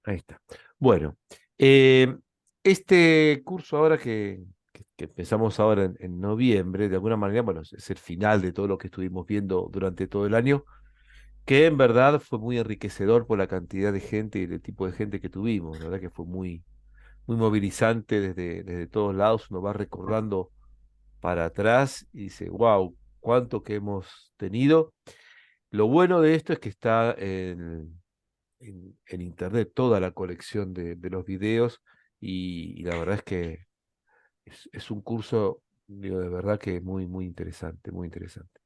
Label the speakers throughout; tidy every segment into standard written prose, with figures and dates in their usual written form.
Speaker 1: Ahí está. Bueno, eh, este curso ahora que empezamos ahora en noviembre, de alguna manera, bueno, es el final de todo lo que estuvimos viendo durante todo el año, que en verdad fue muy enriquecedor por la cantidad de gente y el tipo de gente que tuvimos. La verdad que fue muy movilizante desde todos lados. Uno va recordando para atrás y dice, wow, cuánto que hemos tenido. Lo bueno de esto es que está en internet toda la colección de los videos y la verdad es que es un curso, digo, de verdad que muy interesante, muy interesante.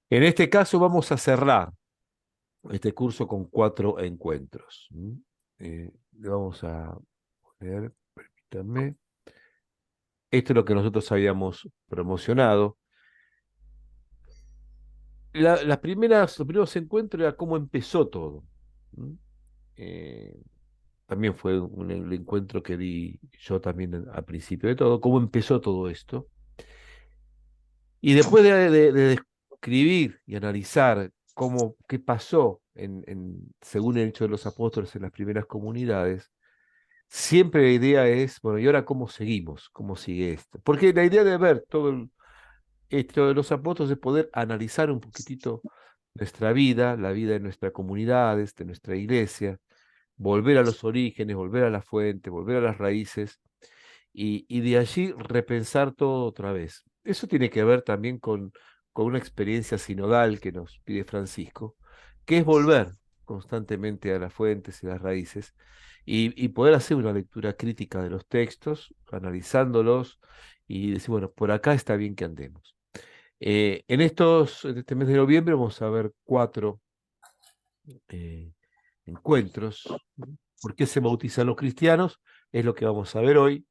Speaker 1: En este caso vamos a cerrar este curso con 4 encuentros. Le vamos a poner, permítanme, esto es lo que nosotros habíamos promocionado. Los primeros encuentros era cómo empezó todo. ¿Mm? Eh, También fue el encuentro que di yo también al principio de todo, cómo empezó todo esto. Y después de describir y analizar qué pasó según el hecho de los apóstoles en las primeras comunidades, siempre la idea es, bueno, ¿y ahora cómo seguimos? ¿Cómo sigue esto? Porque la idea de ver esto de los apóstoles es poder analizar un poquitito nuestra vida, la vida de nuestras comunidades, de nuestra iglesia, volver a los orígenes, volver a la fuente, volver a las raíces y de allí repensar todo otra vez. Eso tiene que ver también con una experiencia sinodal que nos pide Francisco, que es volver constantemente a las fuentes y las raíces y poder hacer una lectura crítica de los textos, analizándolos y decir, bueno, por acá está bien que andemos. En este mes de noviembre vamos a ver 4 encuentros. ¿Por qué se bautizan los cristianos? Es lo que vamos a ver hoy.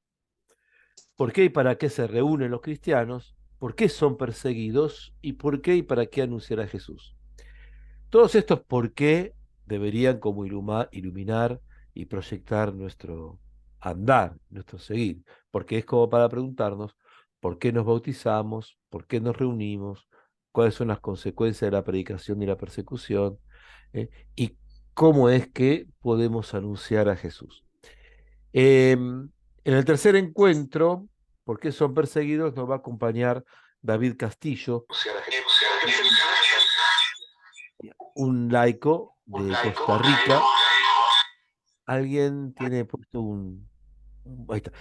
Speaker 1: ¿Por qué y para qué se reúnen los cristianos? ¿Por qué son perseguidos? ¿Y por qué y para qué anunciar a Jesús? Todos estos por qué deberían como iluminar y proyectar nuestro andar, nuestro seguir. Porque es como para preguntarnos por qué nos bautizamos, por qué nos reunimos, cuáles son las consecuencias de la predicación y la persecución, y cómo es que podemos anunciar a Jesús. En el tercer encuentro, ¿por qué son perseguidos? Nos va a acompañar David Castillo, un laico de Costa Rica. Alguien tiene puesto ahí está,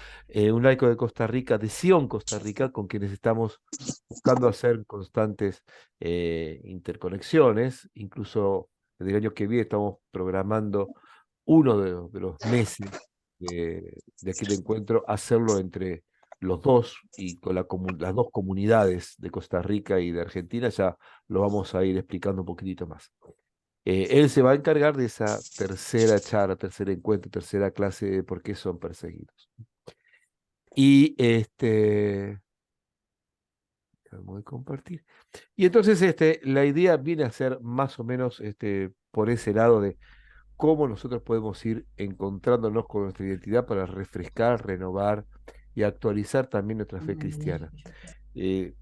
Speaker 1: un laico de Costa Rica, de Sion, Costa Rica, con quienes estamos buscando hacer constantes interconexiones. Incluso el año que viene estamos programando uno de los meses de aquel encuentro, hacerlo entre los dos y con las dos comunidades de Costa Rica y de Argentina. Ya lo vamos a ir explicando un poquitito más. Él se va a encargar de esa tercera charla, tercer encuentro, tercera clase de por qué son perseguidos. Y vamos a compartir. Y entonces la idea viene a ser más o menos por ese lado de cómo nosotros podemos ir encontrándonos con nuestra identidad para refrescar, renovar y actualizar también nuestra fe cristiana. Eh,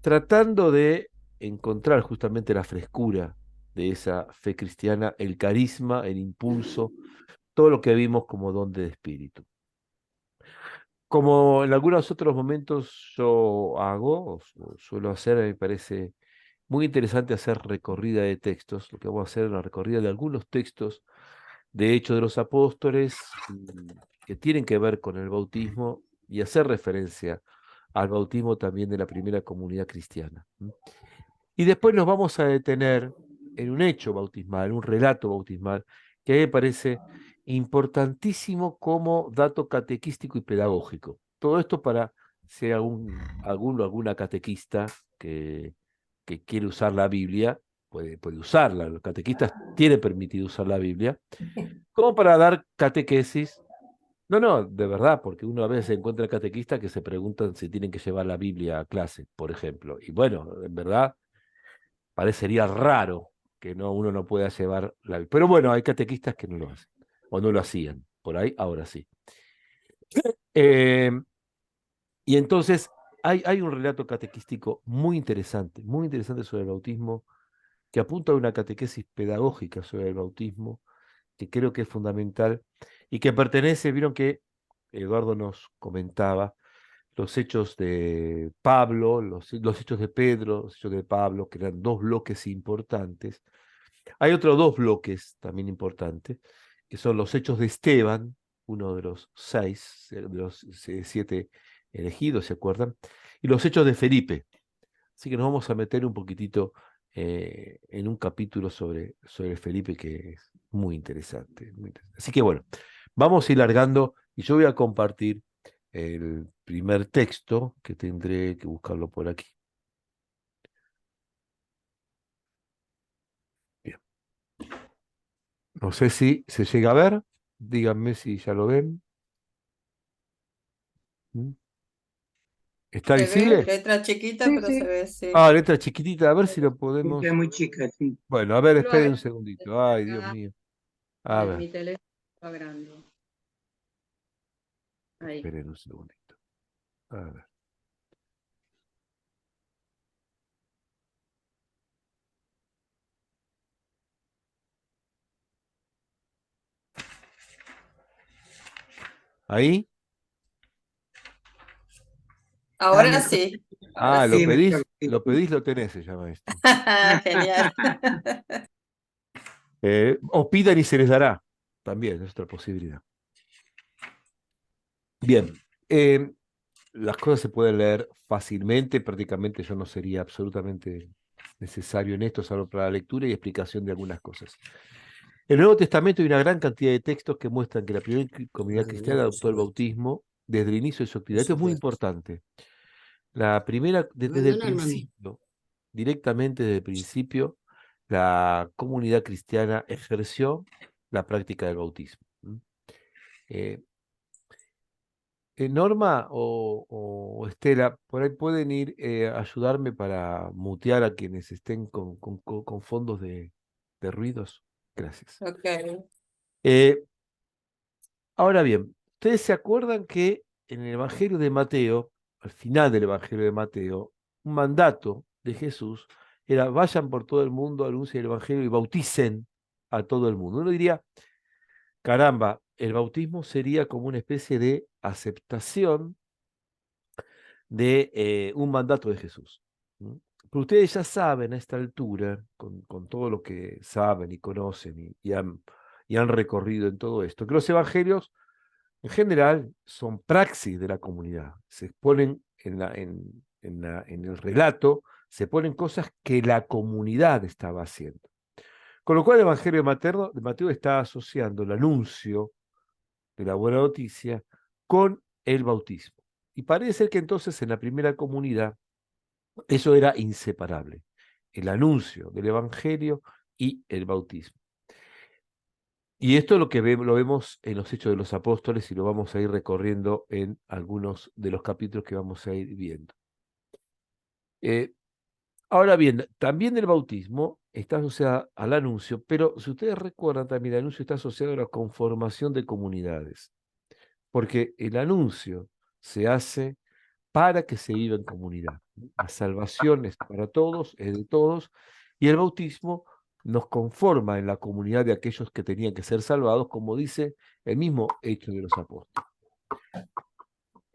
Speaker 1: Tratando de encontrar justamente la frescura de esa fe cristiana, el carisma, el impulso, todo lo que vimos como don de espíritu. Como en algunos otros momentos yo hago, o suelo hacer, me parece muy interesante hacer recorrida de textos. Lo que vamos a hacer es una recorrida de algunos textos de Hechos de los Apóstoles que tienen que ver con el bautismo y hacer referencia al bautismo también de la primera comunidad cristiana. Y después nos vamos a detener en un hecho bautismal, en un relato bautismal, que a mí me parece importantísimo como dato catequístico y pedagógico. Todo esto para si hay alguna catequista que quiere usar la Biblia, puede usarla. Los catequistas tienen permitido usar la Biblia, como para dar catequesis. No, no, de verdad, porque uno a veces encuentra catequistas que se preguntan si tienen que llevar la Biblia a clase, por ejemplo. Y bueno, en verdad parecería raro que uno no pueda llevar la Biblia. Pero bueno, hay catequistas que no lo hacen, o no lo hacían, por ahí, ahora sí. Eh, y entonces hay un relato catequístico muy interesante sobre el bautismo, que apunta a una catequesis pedagógica sobre el bautismo, que creo que es fundamental y que pertenece, vieron que Eduardo nos comentaba, los hechos de Pablo, los hechos de Pedro, los hechos de Pablo, que eran dos bloques importantes. Hay otros dos bloques también importantes, que son los hechos de Esteban, uno de los seis, de los 7 elegidos, ¿se acuerdan? Y los hechos de Felipe. Así que nos vamos a meter un poquitito en un capítulo sobre Felipe que es muy interesante, muy interesante. Así que bueno, vamos a ir largando y yo voy a compartir el primer texto que tendré que buscarlo por aquí. Bien. No sé si se llega a ver, díganme si ya lo ven. ¿Mm? ¿Está
Speaker 2: Se ve,
Speaker 1: visible?
Speaker 2: letra chiquita,
Speaker 3: Sí,
Speaker 2: pero se
Speaker 3: sí.
Speaker 2: ve, sí.
Speaker 1: Ah, letra chiquitita, a ver si lo
Speaker 3: Letra
Speaker 1: podemos.
Speaker 3: muy chica, sí.
Speaker 1: Bueno, a ver,
Speaker 2: Yo lo
Speaker 1: esperen un
Speaker 2: agrando
Speaker 1: segundito.
Speaker 2: desde
Speaker 1: Ay, Dios
Speaker 2: acá,
Speaker 1: mío. A
Speaker 2: en
Speaker 1: ver,
Speaker 2: mi teléfono lo agrando. Ahí.
Speaker 1: esperen un segundito. A ver. Ahí.
Speaker 3: Ah,
Speaker 2: Ahora
Speaker 3: mejor.
Speaker 2: sí, ahora
Speaker 1: Ah,
Speaker 2: sí.
Speaker 3: Sí, mejor. Sí.
Speaker 1: lo pedís, lo tenés, se llama esto.
Speaker 2: Genial.
Speaker 1: O pidan y se les dará. También es otra posibilidad. Bien. Las cosas se pueden leer fácilmente, prácticamente yo no sería absolutamente necesario en esto, salvo para la lectura y explicación de algunas cosas. En el Nuevo Testamento hay una gran cantidad de textos que muestran que la primera comunidad cristiana adoptó el bautismo desde el inicio de su actividad. Esto es muy importante. La primera, desde el principio, directamente desde el principio, la comunidad cristiana ejerció la práctica del bautismo. Eh, Norma o Estela, por ahí pueden ir a ayudarme para mutear a quienes estén con fondos de ruidos. Gracias.
Speaker 2: Ok.
Speaker 1: Eh, Ahora bien, ¿ustedes se acuerdan que en el Evangelio de Mateo, al final del Evangelio de Mateo, un mandato de Jesús era vayan por todo el mundo, anuncien el Evangelio y bauticen a todo el mundo? Uno diría, caramba, el bautismo sería como una especie de aceptación de un mandato de Jesús. ¿Mm? Pero ustedes ya saben a esta altura, con todo lo que saben y conocen y han recorrido en todo esto, que los evangelios en general son praxis de la comunidad. Se exponen en el relato, se ponen cosas que la comunidad estaba haciendo. Con lo cual el Evangelio de Mateo está asociando el anuncio de la buena noticia con el bautismo. Y parece ser que entonces en la primera comunidad eso era inseparable, el anuncio del Evangelio y el bautismo. Y esto es lo que lo vemos en los Hechos de los Apóstoles y lo vamos a ir recorriendo en algunos de los capítulos que vamos a ir viendo. Eh, Ahora bien, también el bautismo está asociado al anuncio, pero si ustedes recuerdan, también el anuncio está asociado a la conformación de comunidades, porque el anuncio se hace para que se viva en comunidad. La salvación es para todos, es de todos, y el bautismo nos conforma en la comunidad de aquellos que tenían que ser salvados, como dice el mismo Hecho de los Apóstoles.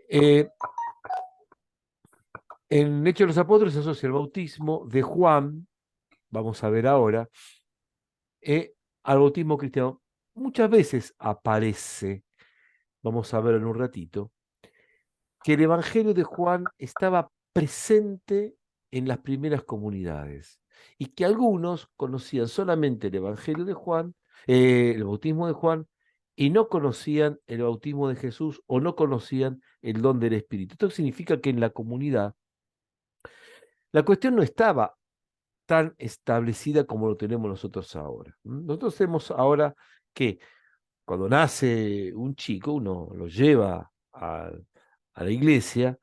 Speaker 1: Eh, en Hecho de los Apóstoles se asocia el bautismo de Juan, vamos a ver ahora, al bautismo cristiano. Muchas veces aparece, vamos a ver en un ratito, que el Evangelio de Juan estaba presente en las primeras comunidades y que algunos conocían solamente el Evangelio de Juan, el bautismo de Juan, y no conocían el bautismo de Jesús o no conocían el don del Espíritu. Esto significa que en la comunidad la cuestión no estaba tan establecida como lo tenemos nosotros ahora. Nosotros tenemos ahora que cuando nace un chico, uno lo lleva a la iglesia,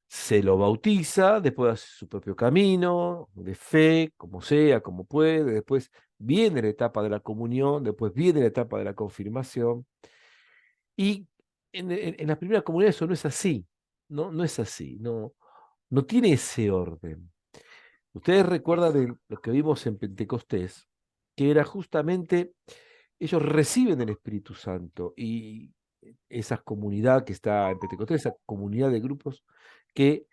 Speaker 1: se lo bautiza, después hace su propio camino de fe, como sea, como puede, después viene la etapa de la comunión, después viene la etapa de la confirmación, y en las primeras comunidades eso no es así, no es así, no tiene ese orden. Ustedes recuerdan de lo que vimos en Pentecostés, que era justamente ellos reciben el Espíritu Santo y esa comunidad que está en Pentecostés, esa comunidad de grupos que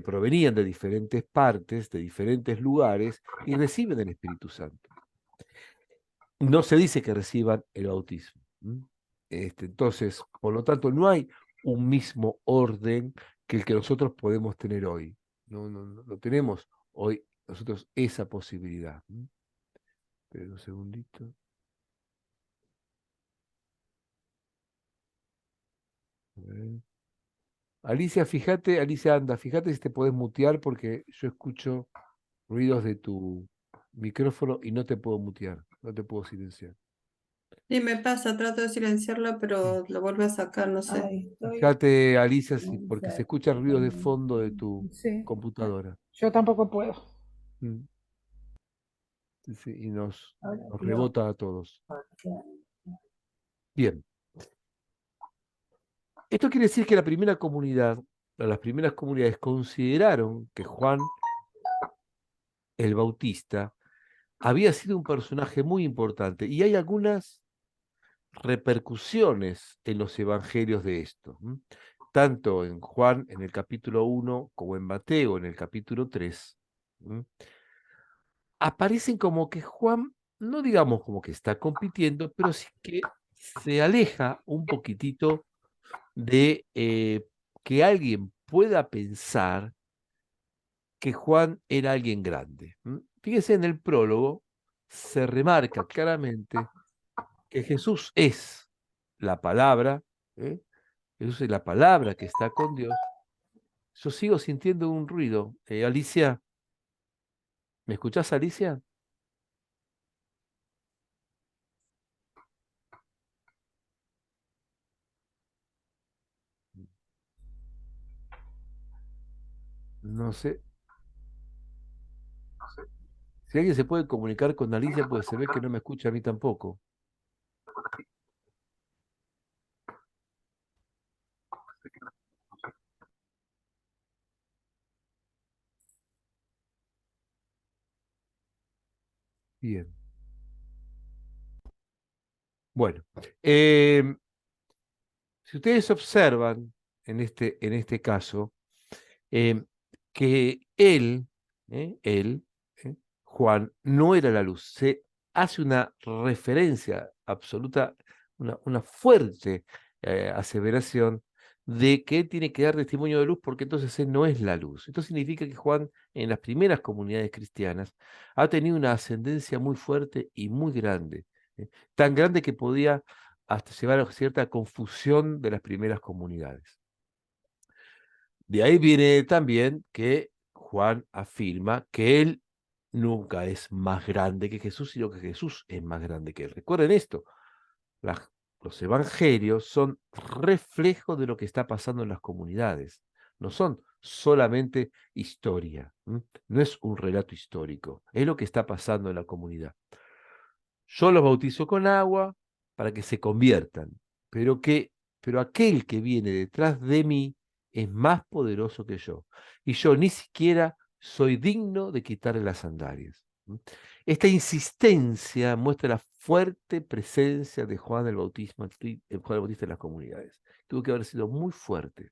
Speaker 1: provenían de diferentes partes, de diferentes lugares y reciben el Espíritu Santo. No se dice que reciban el bautismo. Entonces, por lo tanto, no hay un mismo orden que el que nosotros podemos tener hoy. No tenemos hoy nosotros esa posibilidad. Espera un segundito. A ver. Alicia, fíjate, Alicia, anda, fíjate si te podés mutear porque yo escucho ruidos de tu micrófono y no te puedo mutear, no te puedo silenciar.
Speaker 2: Sí, me pasa, trato de silenciarla, pero lo vuelvo a sacar, no sé.
Speaker 4: Ahí estoy.
Speaker 1: Fíjate, Alicia, porque se
Speaker 4: Silenciar.
Speaker 1: escucha ruido de fondo de tu
Speaker 4: Sí,
Speaker 1: computadora.
Speaker 4: yo tampoco puedo.
Speaker 1: Mm. Sí, sí, y nos
Speaker 4: Ahora,
Speaker 1: rebota a todos. Bien. Esto quiere decir que la primera comunidad, las primeras comunidades consideraron que Juan el Bautista había sido un personaje muy importante y hay algunas repercusiones en los evangelios de esto, tanto en Juan en el capítulo 1 como en Mateo en el capítulo 3. Aparecen como que Juan, no digamos como que está compitiendo, pero sí que se aleja un poquitito de que alguien pueda pensar que Juan era alguien grande. Fíjense, en el prólogo se remarca claramente que Jesús es la palabra, ¿eh? Jesús es la palabra que está con Dios. Yo sigo sintiendo un ruido. Alicia, ¿me escuchás, Alicia? No sé. Si alguien se puede comunicar con Alicia, pues se ve que no me escucha a mí tampoco. Bien. Bueno, si ustedes observan en este caso, eh, que él, Juan, no era la luz. Se hace una referencia absoluta, una fuerte aseveración de que él tiene que dar testimonio de luz porque entonces él no es la luz. Esto significa que Juan en las primeras comunidades cristianas ha tenido una ascendencia muy fuerte y muy grande, tan grande que podía hasta llevar a cierta confusión de las primeras comunidades. De ahí viene también que Juan afirma que él nunca es más grande que Jesús, sino que Jesús es más grande que él. Recuerden esto, los evangelios son reflejo de lo que está pasando en las comunidades, no son solamente historia, no es un relato histórico, es lo que está pasando en la comunidad. Yo los bautizo con agua para que se conviertan, pero aquel que viene detrás de mí es más poderoso que yo, y yo ni siquiera soy digno de quitarle las sandalias. Esta insistencia muestra la fuerte presencia de Juan el Bautismo, Juan el Bautista en las comunidades. Tuvo que haber sido muy fuerte.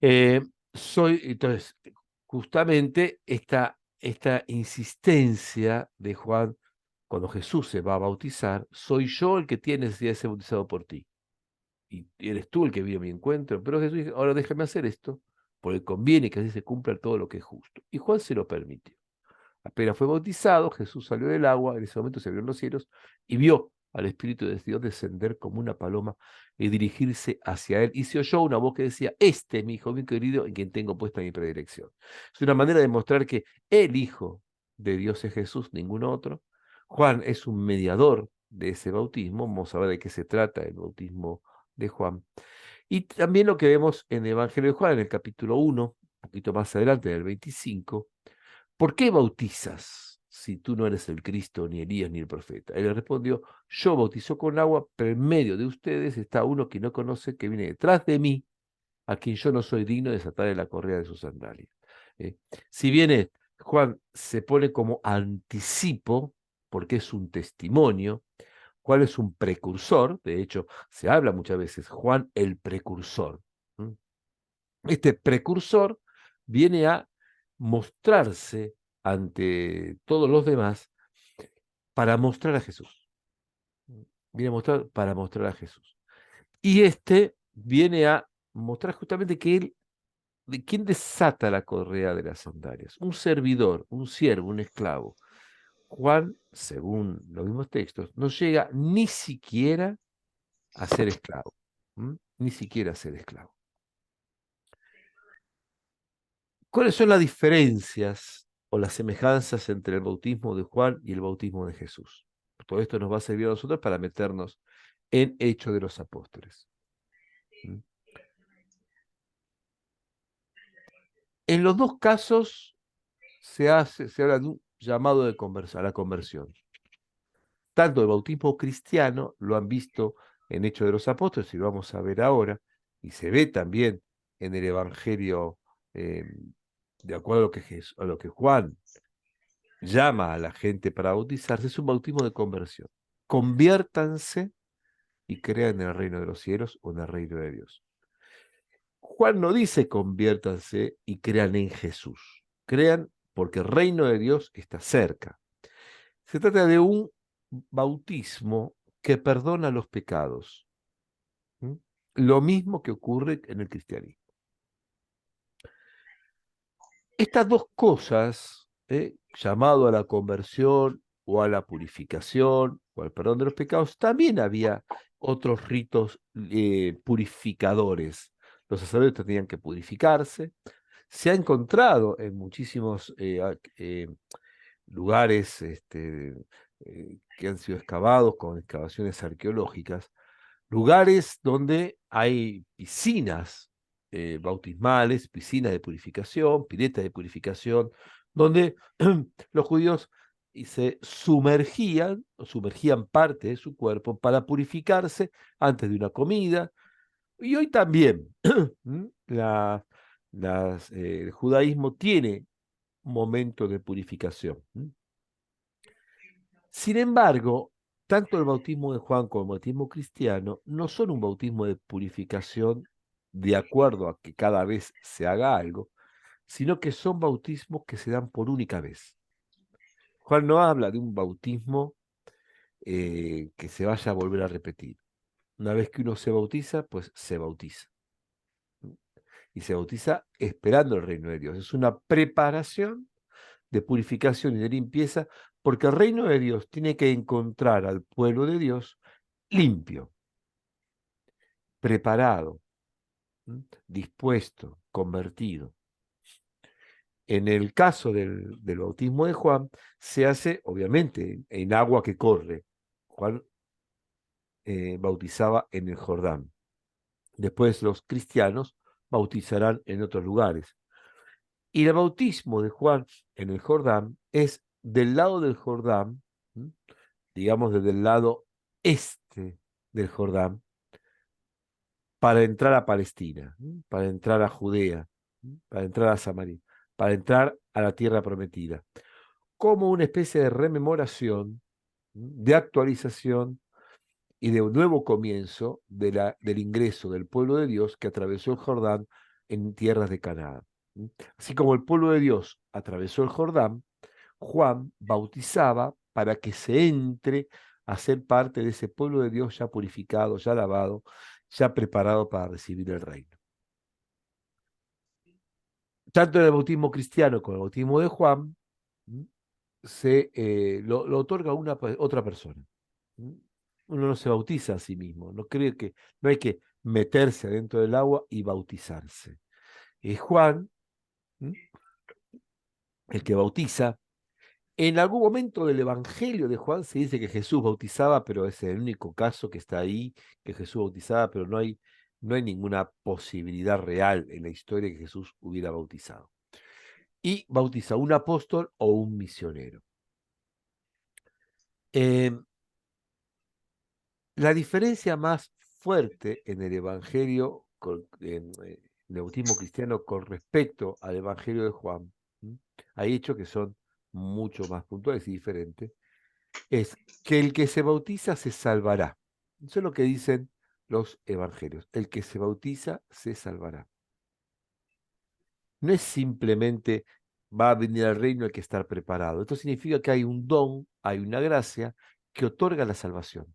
Speaker 1: Entonces, justamente esta insistencia de Juan, cuando Jesús se va a bautizar, soy yo el que tiene necesidad de ser bautizado por ti. Y eres tú el que vino a mi encuentro. Pero Jesús dice, ahora déjame hacer esto, porque conviene que así se cumpla todo lo que es justo. Y Juan se lo permitió. Apenas fue bautizado, Jesús salió del agua, en ese momento se abrieron los cielos y vio al Espíritu de Dios descender como una paloma y dirigirse hacia él. Y se oyó una voz que decía, este es mi hijo bien querido en quien tengo puesta mi predilección. Es una manera de mostrar que el Hijo de Dios es Jesús, ningún otro. Juan es un mediador de ese bautismo. Vamos a ver de qué se trata el bautismo de Juan. Y también lo que vemos en el Evangelio de Juan, en el capítulo 1, un poquito más adelante, del 25, ¿por qué bautizas si tú no eres el Cristo, ni Elías, ni el profeta? Él le respondió, yo bautizo con agua, pero en medio de ustedes está uno que no conoce, que viene detrás de mí, a quien yo no soy digno de desatarle la correa de sus sandalias. Si viene Juan se pone como anticipo porque es un testimonio. Juan es un precursor, de hecho, se habla muchas veces, Juan el precursor. Este precursor viene a mostrarse ante todos los demás para mostrar a Jesús. Viene a mostrar para mostrar a Jesús. Y este viene a mostrar justamente que él, ¿de quién desata la correa de las sandalias? Un servidor, un siervo, un esclavo. Juan, según los mismos textos, no llega ni siquiera a ser esclavo. Ni siquiera a ser esclavo. ¿Cuáles son las diferencias o las semejanzas entre el bautismo de Juan y el bautismo de Jesús? Todo esto nos va a servir a nosotros para meternos en Hechos de los Apóstoles. En los dos casos se habla de un llamado a la conversión. Tanto el bautismo cristiano, lo han visto en Hechos de los Apóstoles, y lo vamos a ver ahora, y se ve también en el Evangelio, de acuerdo a lo que Juan llama a la gente para bautizarse, es un bautismo de conversión. Conviértanse y crean en el reino de los cielos o en el reino de Dios. Juan no dice conviértanse y crean en Jesús. Crean porque el reino de Dios está cerca. Se trata de un bautismo que perdona los pecados. Lo mismo que ocurre en el cristianismo. Estas dos cosas, llamado a la conversión o a la purificación o al perdón de los pecados, también había otros ritos purificadores. Los sacerdotes tenían que purificarse. Se ha encontrado en muchísimos lugares que han sido excavados con excavaciones arqueológicas, lugares donde hay piscinas bautismales, piscinas de purificación, piletas de purificación, donde los judíos se sumergían parte de su cuerpo para purificarse antes de una comida. Y hoy también el judaísmo tiene un momento de purificación. Sin embargo, tanto el bautismo de Juan como el bautismo cristiano no son un bautismo de purificación de acuerdo a que cada vez se haga algo, sino que son bautismos que se dan por única vez. Juan no habla de un bautismo que se vaya a volver a repetir. Una vez que uno se bautiza, pues se bautiza. Y se bautiza esperando el reino de Dios. Es una preparación de purificación y de limpieza, porque el reino de Dios tiene que encontrar al pueblo de Dios limpio, preparado, dispuesto, convertido. En el caso del bautismo de Juan, se hace, obviamente, en agua que corre. Juan bautizaba en el Jordán. Después los cristianos bautizarán en otros lugares. Y el bautismo de Juan en el Jordán es del lado del Jordán, digamos desde el lado este del Jordán, para entrar a Palestina, para entrar a Judea, para entrar a Samaria, para entrar a la tierra prometida, como una especie de rememoración, de actualización y de un nuevo comienzo del ingreso del pueblo de Dios que atravesó el Jordán en tierras de Canaán. Así como el pueblo de Dios atravesó el Jordán, Juan bautizaba para que se entre a ser parte de ese pueblo de Dios ya purificado, ya lavado, ya preparado para recibir el reino. Tanto en el bautismo cristiano como en el bautismo de Juan, lo otorga otra persona. Uno no se bautiza a sí mismo, no cree que no hay que meterse adentro del agua y bautizarse. Es Juan el que bautiza. En algún momento del Evangelio de Juan se dice que Jesús bautizaba, pero es el único caso que está ahí, que Jesús bautizaba, pero no hay ninguna posibilidad real en la historia que Jesús hubiera bautizado. Y bautiza un apóstol o un misionero. La diferencia más fuerte en el Evangelio, en el bautismo cristiano con respecto al Evangelio de Juan, hay hechos que son mucho más puntuales y diferentes, es que el que se bautiza se salvará. Eso es lo que dicen los evangelios. El que se bautiza se salvará. No es simplemente va a venir al reino, hay que estar preparado. Esto significa que hay un don, hay una gracia que otorga la salvación.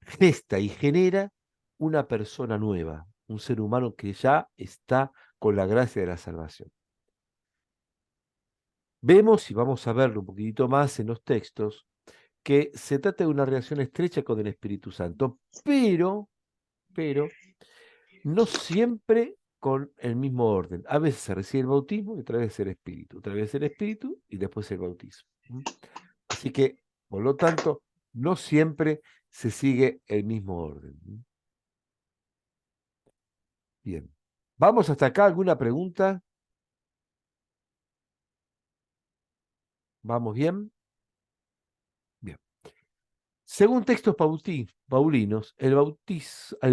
Speaker 1: Gesta y genera una persona nueva, un ser humano que ya está con la gracia de la salvación. Vemos, y vamos a verlo un poquitito más en los textos, que se trata de una relación estrecha con el Espíritu Santo, pero no siempre con el mismo orden. A veces se recibe el bautismo y otra vez el Espíritu, otra vez el Espíritu y después el bautismo. Así que, por lo tanto, no siempre se sigue el mismo orden. Bien. ¿Vamos hasta acá? ¿Alguna pregunta? ¿Vamos bien? Bien. Según textos paulinos, el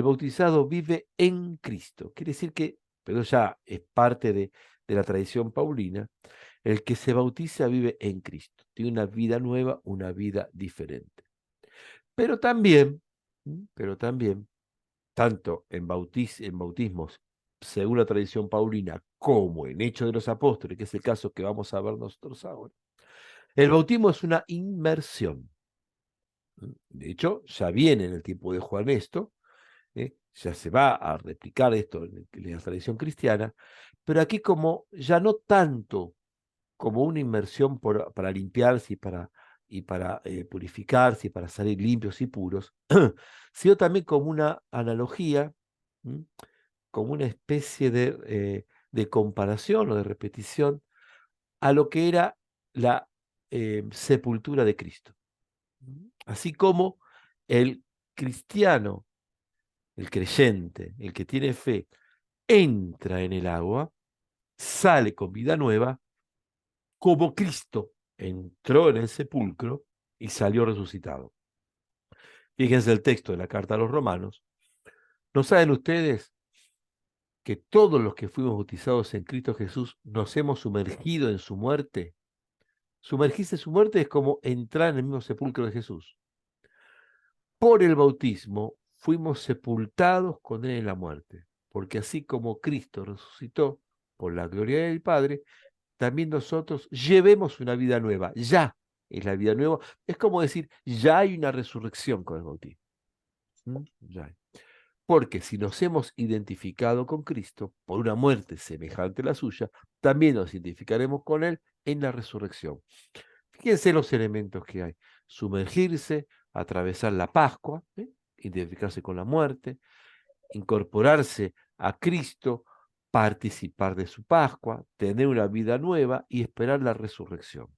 Speaker 1: bautizado vive en Cristo. Quiere decir que, pero ya es parte de la tradición paulina, el que se bautiza vive en Cristo. Tiene una vida nueva, una vida diferente. Pero también, tanto en bautismos, según la tradición paulina, como en Hechos de los Apóstoles, que es el caso que vamos a ver nosotros ahora, el bautismo es una inmersión. De hecho, ya viene en el tiempo de Juan esto, ya se va a replicar esto en la tradición cristiana, pero aquí como ya no tanto como una inmersión para limpiarse y para purificarse y para salir limpios y puros, sino también como una analogía, como una especie de comparación o de repetición a lo que era la sepultura de Cristo. Así como el cristiano, el creyente, el que tiene fe, entra en el agua, sale con vida nueva, como Cristo entró en el sepulcro y salió resucitado. Fíjense el texto de la carta a los Romanos. ¿No saben ustedes que todos los que fuimos bautizados en Cristo Jesús nos hemos sumergido en su muerte? Sumergirse en su muerte es como entrar en el mismo sepulcro de Jesús. Por el bautismo fuimos sepultados con él en la muerte, porque así como Cristo resucitó por la gloria del Padre, también nosotros llevemos una vida nueva. Ya es la vida nueva. Es como decir, ya hay una resurrección con el bautismo. Ya hay. Porque si nos hemos identificado con Cristo por una muerte semejante a la suya, también nos identificaremos con Él en la resurrección. Fíjense los elementos que hay. Sumergirse, atravesar la Pascua, identificarse con la muerte, incorporarse a Cristo, participar de su Pascua, tener una vida nueva y esperar la resurrección.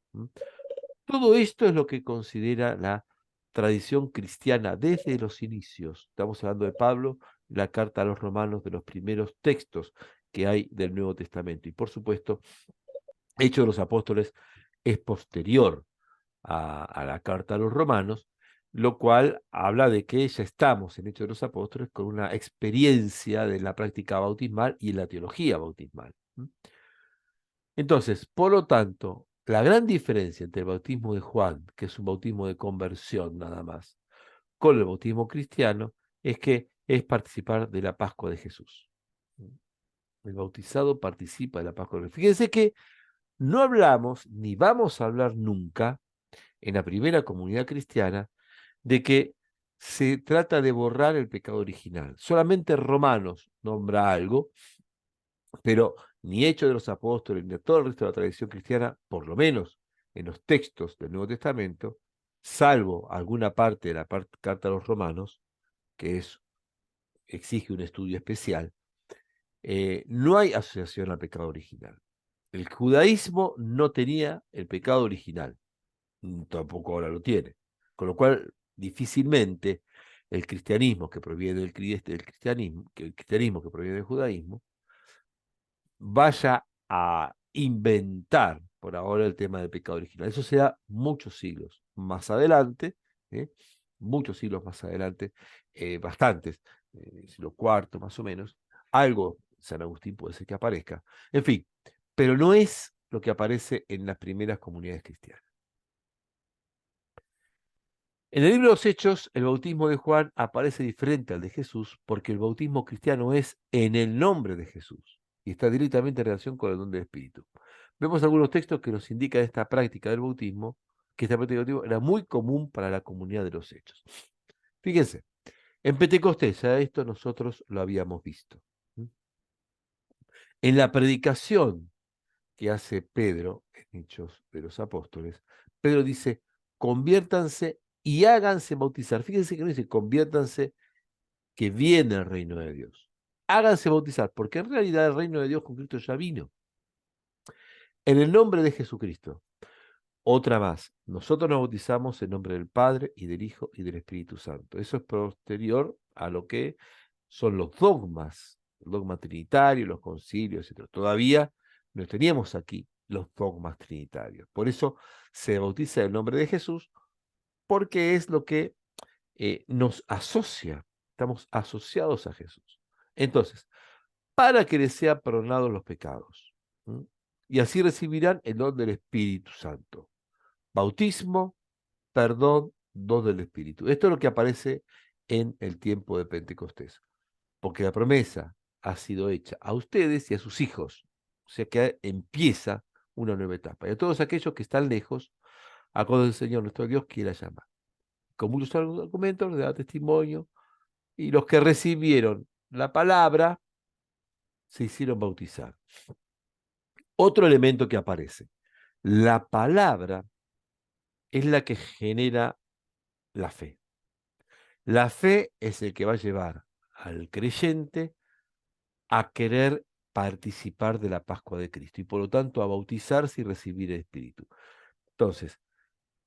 Speaker 1: Todo esto es lo que considera la tradición cristiana desde los inicios. Estamos hablando de Pablo, la carta a los romanos, de los primeros textos que hay del Nuevo Testamento. Y por supuesto, Hechos de los Apóstoles es posterior a la carta a los romanos, lo cual habla de que ya estamos en Hechos de los Apóstoles con una experiencia de la práctica bautismal y en la teología bautismal. Entonces, por lo tanto, la gran diferencia entre el bautismo de Juan, que es un bautismo de conversión nada más, con el bautismo cristiano, es que es participar de la Pascua de Jesús. El bautizado participa de la Pascua de Jesús. Fíjense que no hablamos, ni vamos a hablar nunca, en la primera comunidad cristiana, de que se trata de borrar el pecado original. Solamente Romanos nombra algo, pero ni Hechos de los Apóstoles, ni todo el resto de la tradición cristiana, por lo menos en los textos del Nuevo Testamento, salvo alguna parte de la carta a los Romanos, que exige un estudio especial, no hay asociación al pecado original. El judaísmo no tenía el pecado original, tampoco ahora lo tiene, con lo cual difícilmente el cristianismo que proviene del cristianismo, el cristianismo que proviene del judaísmo, vaya a inventar por ahora el tema del pecado original. Eso será muchos siglos más adelante, ¿eh? Muchos siglos más adelante, bastantes, siglo cuarto más o menos, algo, San Agustín puede ser que aparezca, en fin, pero no es lo que aparece en las primeras comunidades cristianas. En el libro de los Hechos, el bautismo de Juan aparece diferente al de Jesús porque el bautismo cristiano es en el nombre de Jesús y está directamente en relación con el don del Espíritu. Vemos algunos textos que nos indican esta práctica del bautismo, que esta práctica del bautismo era muy común para la comunidad de los Hechos. Fíjense, en Pentecostés, ya esto nosotros lo habíamos visto. En la predicación que hace Pedro en Hechos de los Apóstoles, Pedro dice, conviértanse y háganse bautizar. Fíjense que no dice, conviértanse que viene el reino de Dios. Háganse bautizar, porque en realidad el reino de Dios con Cristo ya vino. En el nombre de Jesucristo. Otra más, nosotros nos bautizamos en nombre del Padre y del Hijo y del Espíritu Santo. Eso es posterior a lo que son los dogmas, el dogma trinitario, los concilios, etc. Todavía no teníamos aquí los dogmas trinitarios. Por eso se bautiza en el nombre de Jesús, porque es lo que nos asocia, estamos asociados a Jesús. Entonces, para que les sean perdonados los pecados, ¿m? Y así recibirán el don del Espíritu Santo. Bautismo, perdón, don del Espíritu. Esto es lo que aparece en el tiempo de Pentecostés, porque la promesa ha sido hecha a ustedes y a sus hijos, o sea que empieza una nueva etapa. Y a todos aquellos que están lejos, a cuando el Señor nuestro Dios quiera llamar. Con muchos argumentos, le da testimonio, y los que recibieron la palabra se hicieron bautizar. Otro elemento que aparece, la palabra es la que genera la fe. La fe es el que va a llevar al creyente a querer participar de la Pascua de Cristo y por lo tanto a bautizarse y recibir el Espíritu. Entonces,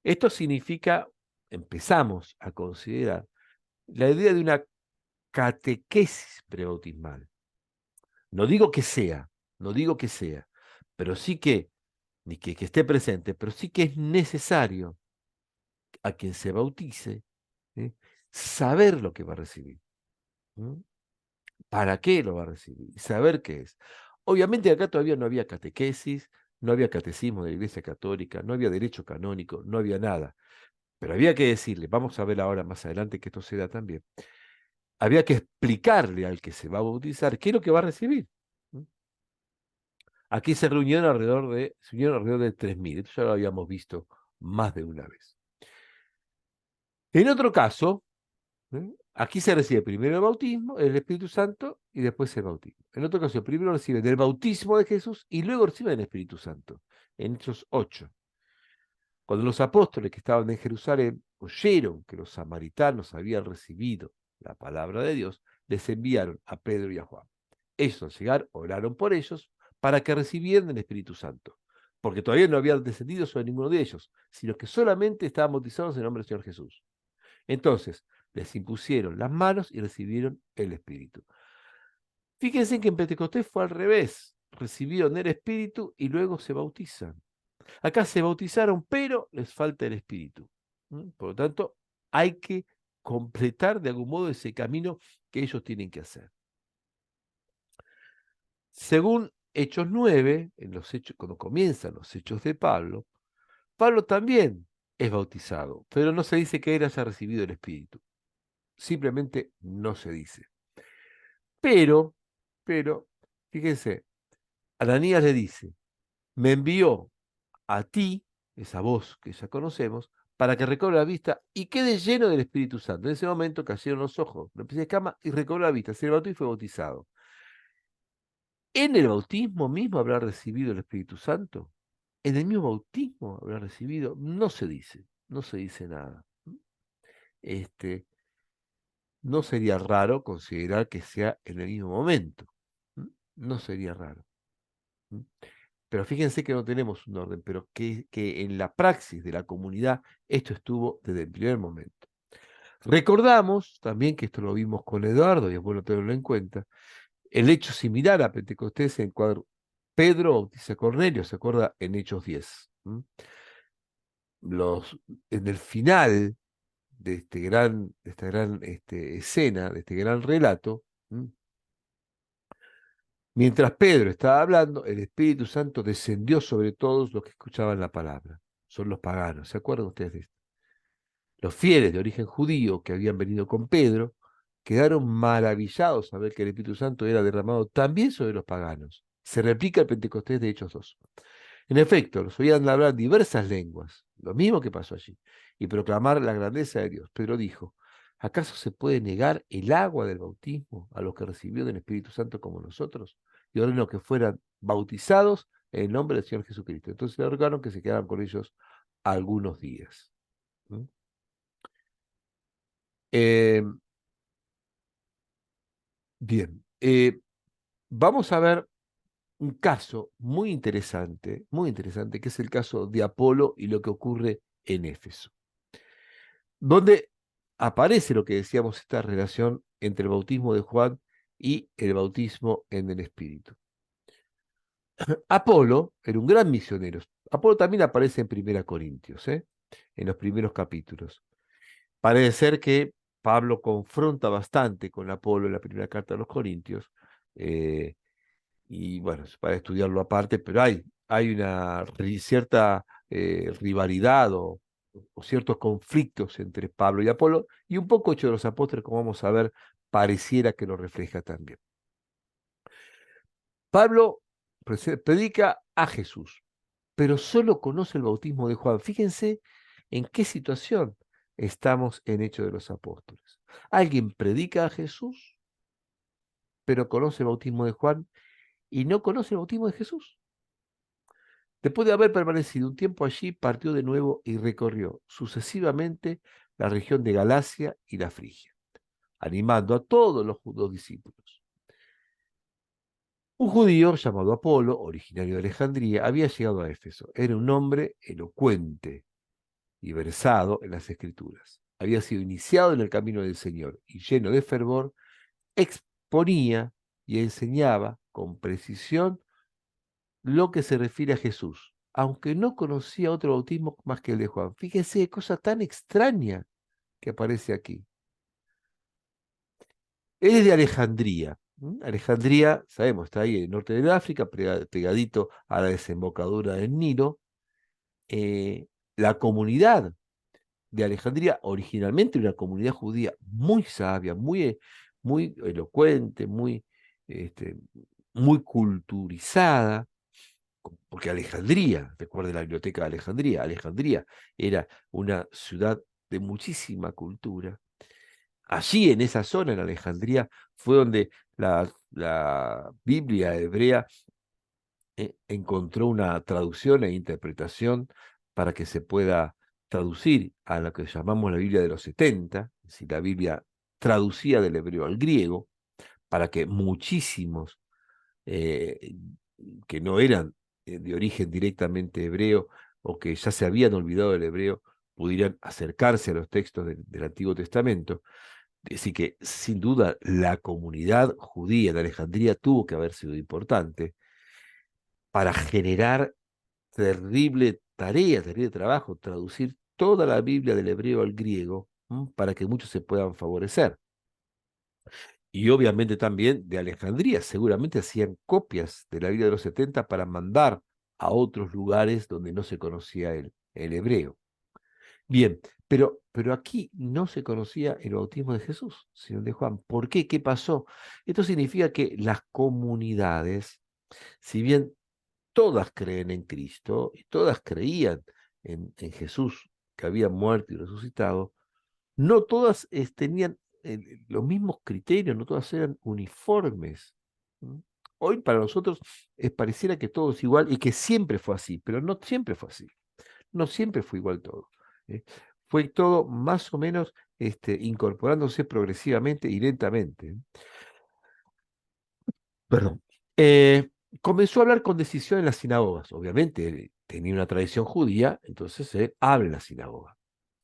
Speaker 1: esto significa, empezamos a considerar la idea de una catequesis prebautismal. No digo que sea, no digo que sea, pero sí que, ni que esté presente, pero sí que es necesario a quien se bautice, ¿eh? Saber lo que va a recibir. ¿Mm? ¿Para qué lo va a recibir? Y saber qué es. Obviamente acá todavía no había catequesis, no había catecismo de la Iglesia Católica, no había derecho canónico, no había nada. Pero había que decirle, vamos a ver ahora más adelante que esto se da también, había que explicarle al que se va a bautizar qué es lo que va a recibir. ¿Mm? Aquí se unieron alrededor de 3.000, esto ya lo habíamos visto más de una vez. En otro caso, aquí se recibe primero el bautismo, el Espíritu Santo, y después el bautismo. En otra ocasión, primero reciben el bautismo de Jesús y luego reciben el Espíritu Santo. En Hechos 8. Cuando los apóstoles que estaban en Jerusalén oyeron que los samaritanos habían recibido la palabra de Dios, les enviaron a Pedro y a Juan. Ellos al llegar oraron por ellos para que recibieran el Espíritu Santo, porque todavía no habían descendido sobre ninguno de ellos, sino que solamente estaban bautizados en el nombre del Señor Jesús. Entonces, les impusieron las manos y recibieron el Espíritu. Fíjense que en Pentecostés fue al revés. Recibieron el Espíritu y luego se bautizan. Acá se bautizaron, pero les falta el Espíritu. Por lo tanto, hay que completar de algún modo ese camino que ellos tienen que hacer. Según Hechos 9, cuando comienzan los Hechos de Pablo, Pablo también es bautizado, pero no se dice que él haya recibido el Espíritu. Simplemente no se dice. Pero, fíjense, Ananías le dice, me envió a ti, esa voz que ya conocemos, para que recobre la vista y quede lleno del Espíritu Santo. En ese momento cayeron los ojos, le empecé escama y recobró la vista, se levantó y fue bautizado. ¿En el bautismo mismo habrá recibido el Espíritu Santo? ¿En el mismo bautismo habrá recibido? No se dice nada. No sería raro considerar que sea en el mismo momento. No sería raro. Pero fíjense que no tenemos un orden, pero que en la praxis de la comunidad esto estuvo desde el primer momento. Recordamos también que esto lo vimos con Eduardo, y es bueno tenerlo en cuenta, el hecho similar a Pentecostés en cuadro. Pedro bautiza a Cornelio, ¿se acuerda? En Hechos 10. En el final de esta gran escena, de este gran relato, mientras Pedro estaba hablando, el Espíritu Santo descendió sobre todos los que escuchaban la palabra. Son los paganos, ¿se acuerdan ustedes de esto? Los fieles de origen judío que habían venido con Pedro quedaron maravillados al ver que el Espíritu Santo era derramado también sobre los paganos. Se replica el Pentecostés de Hechos 2. En efecto, los oían hablar diversas lenguas, lo mismo que pasó allí, y proclamar la grandeza de Dios. Pedro dijo, ¿acaso se puede negar el agua del bautismo a los que recibió del Espíritu Santo como nosotros? Y ordenó que fueran bautizados en el nombre del Señor Jesucristo. Entonces le ordenaron que se quedaran con ellos algunos días. ¿Mm? Eh, bien, vamos a ver un caso muy interesante, que es el caso de Apolo y lo que ocurre en Éfeso, donde aparece lo que decíamos, esta relación entre el bautismo de Juan y el bautismo en el Espíritu. Apolo era un gran misionero. Apolo también aparece en 1 Corintios, en los primeros capítulos. Parece ser que Pablo confronta bastante con Apolo en la primera carta de los Corintios, eh, y bueno, es para estudiarlo aparte, pero hay una cierta rivalidad o ciertos conflictos entre Pablo y Apolo, y un poco Hechos de los Apóstoles, como vamos a ver, pareciera que lo refleja también. Pablo predica a Jesús, pero solo conoce el bautismo de Juan. Fíjense en qué situación estamos en Hechos de los Apóstoles. Alguien predica a Jesús, pero conoce el bautismo de Juan y no conoce el bautismo de Jesús. Después de haber permanecido un tiempo allí, partió de nuevo y recorrió sucesivamente la región de Galacia y la Frigia, animando a todos los discípulos. Un judío llamado Apolo, originario de Alejandría, había llegado a Éfeso. Era un hombre elocuente y versado en las Escrituras. Había sido iniciado en el camino del Señor y lleno de fervor, exponía y enseñaba con precisión lo que se refiere a Jesús, aunque no conocía otro bautismo más que el de Juan. Fíjese, cosa tan extraña que aparece aquí. Él es de Alejandría. Alejandría, sabemos, está ahí en el norte del África, pegadito a la desembocadura del Nilo. La comunidad de Alejandría, originalmente una comunidad judía muy sabia, muy elocuente, este, muy culturizada, porque Alejandría, recuerde la biblioteca de Alejandría, Alejandría era una ciudad de muchísima cultura. Allí, en esa zona, en Alejandría, fue donde la Biblia hebrea encontró una traducción e interpretación para que se pueda traducir a lo que llamamos la Biblia de los 70, es decir, la Biblia traducida del hebreo al griego, para que muchísimos eh, que no eran de origen directamente hebreo o que ya se habían olvidado del hebreo pudieran acercarse a los textos del Antiguo Testamento. Así que, sin duda, la comunidad judía de Alejandría tuvo que haber sido importante para generar terrible tarea, terrible trabajo, traducir toda la Biblia del hebreo al griego, para que muchos se puedan favorecer. Y obviamente también de Alejandría, seguramente hacían copias de la Biblia de los 70 para mandar a otros lugares donde no se conocía el hebreo. Bien, pero aquí no se conocía el bautismo de Jesús, sino el de Juan. ¿Por qué? ¿Qué pasó? Esto significa que las comunidades, si bien todas creen en Cristo y todas creían en Jesús que había muerto y resucitado, no todas tenían los mismos criterios, no todas eran uniformes. Hoy para nosotros pareciera que todo es igual y que siempre fue así, pero no siempre fue así. No siempre fue igual todo. ¿eh? Fue todo más o menos incorporándose progresivamente y lentamente. Perdón. Comenzó a hablar con decisión en las sinagogas. Obviamente, él tenía una tradición judía, entonces él habla en la sinagoga.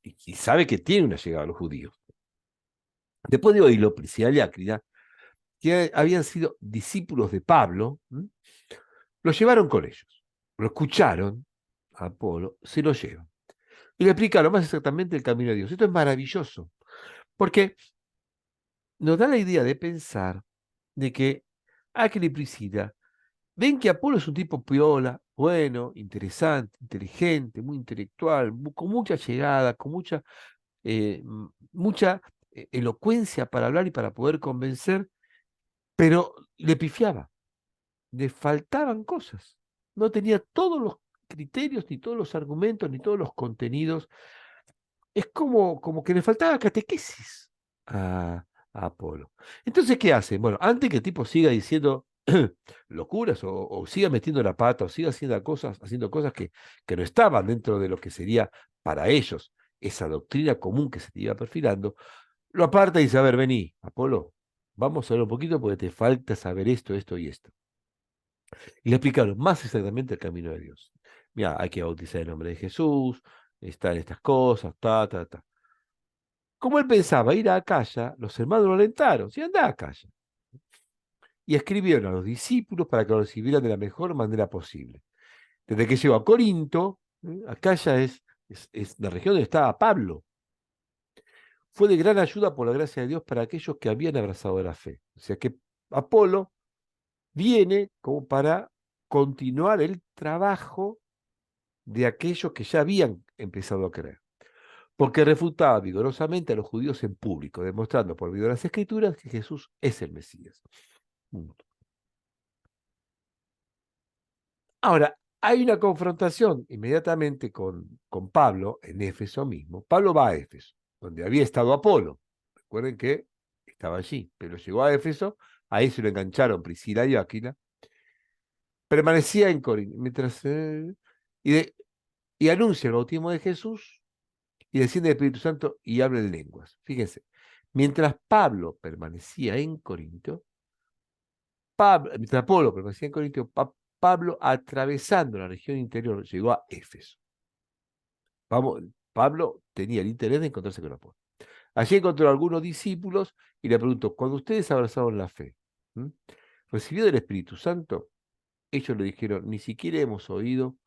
Speaker 1: Y sabe que tiene una llegada a los judíos. Después de oírlo, Priscila y Áquila, que habían sido discípulos de Pablo, lo llevaron con ellos. Lo escucharon a Apolo, se lo llevan. Y le explicaron más exactamente el camino de Dios. Esto es maravilloso, porque nos da la idea de pensar de que Áquila y Priscila ven que Apolo es un tipo piola, bueno, interesante, inteligente, muy intelectual, con mucha llegada, con mucha mucha elocuencia para hablar y para poder convencer, pero le pifiaba, le faltaban cosas. No tenía todos los criterios, ni todos los argumentos, ni todos los contenidos. Es como que le faltaba catequesis a Apolo. Entonces, ¿qué hace? Bueno, antes que el tipo siga diciendo locuras o siga metiendo la pata o siga haciendo cosas que no estaban dentro de lo que sería para ellos esa doctrina común que se te iba perfilando, lo aparta y dice, a ver, vení, Apolo, vamos a ver un poquito porque te falta saber esto, esto y esto. Y le explicaron más exactamente el camino de Dios. Mira, hay que bautizar en nombre de Jesús, están estas cosas, ta, ta, ta. Como él pensaba ir a Acaya, los hermanos lo alentaron, sí, anda a Acaya. Y escribieron a los discípulos para que lo recibieran de la mejor manera posible. Desde que llegó a Corinto, Acaya es la región donde estaba Pablo. Fue de gran ayuda por la gracia de Dios para aquellos que habían abrazado la fe. O sea que Apolo viene como para continuar el trabajo de aquellos que ya habían empezado a creer, porque refutaba vigorosamente a los judíos en público, demostrando por medio de las Escrituras que Jesús es el Mesías. Punto. Ahora, hay una confrontación inmediatamente con Pablo en Éfeso mismo. Pablo va a Éfeso, donde había estado Apolo. Recuerden que estaba allí, pero llegó a Éfeso, ahí se lo engancharon Priscila y Áquila, permanecía en Corinto, y anuncia el bautismo de Jesús y desciende el Espíritu Santo y habla en lenguas. Fíjense, mientras Pablo permanecía en Corinto, mientras Pablo permanecía en Corinto, Pablo, atravesando la región interior, llegó a Éfeso. Pablo tenía el interés de encontrarse con Apolo. Allí encontró a algunos discípulos y le preguntó, cuando ustedes abrazaron la fe, ¿recibió del Espíritu Santo? Ellos le dijeron, ni siquiera hemos oído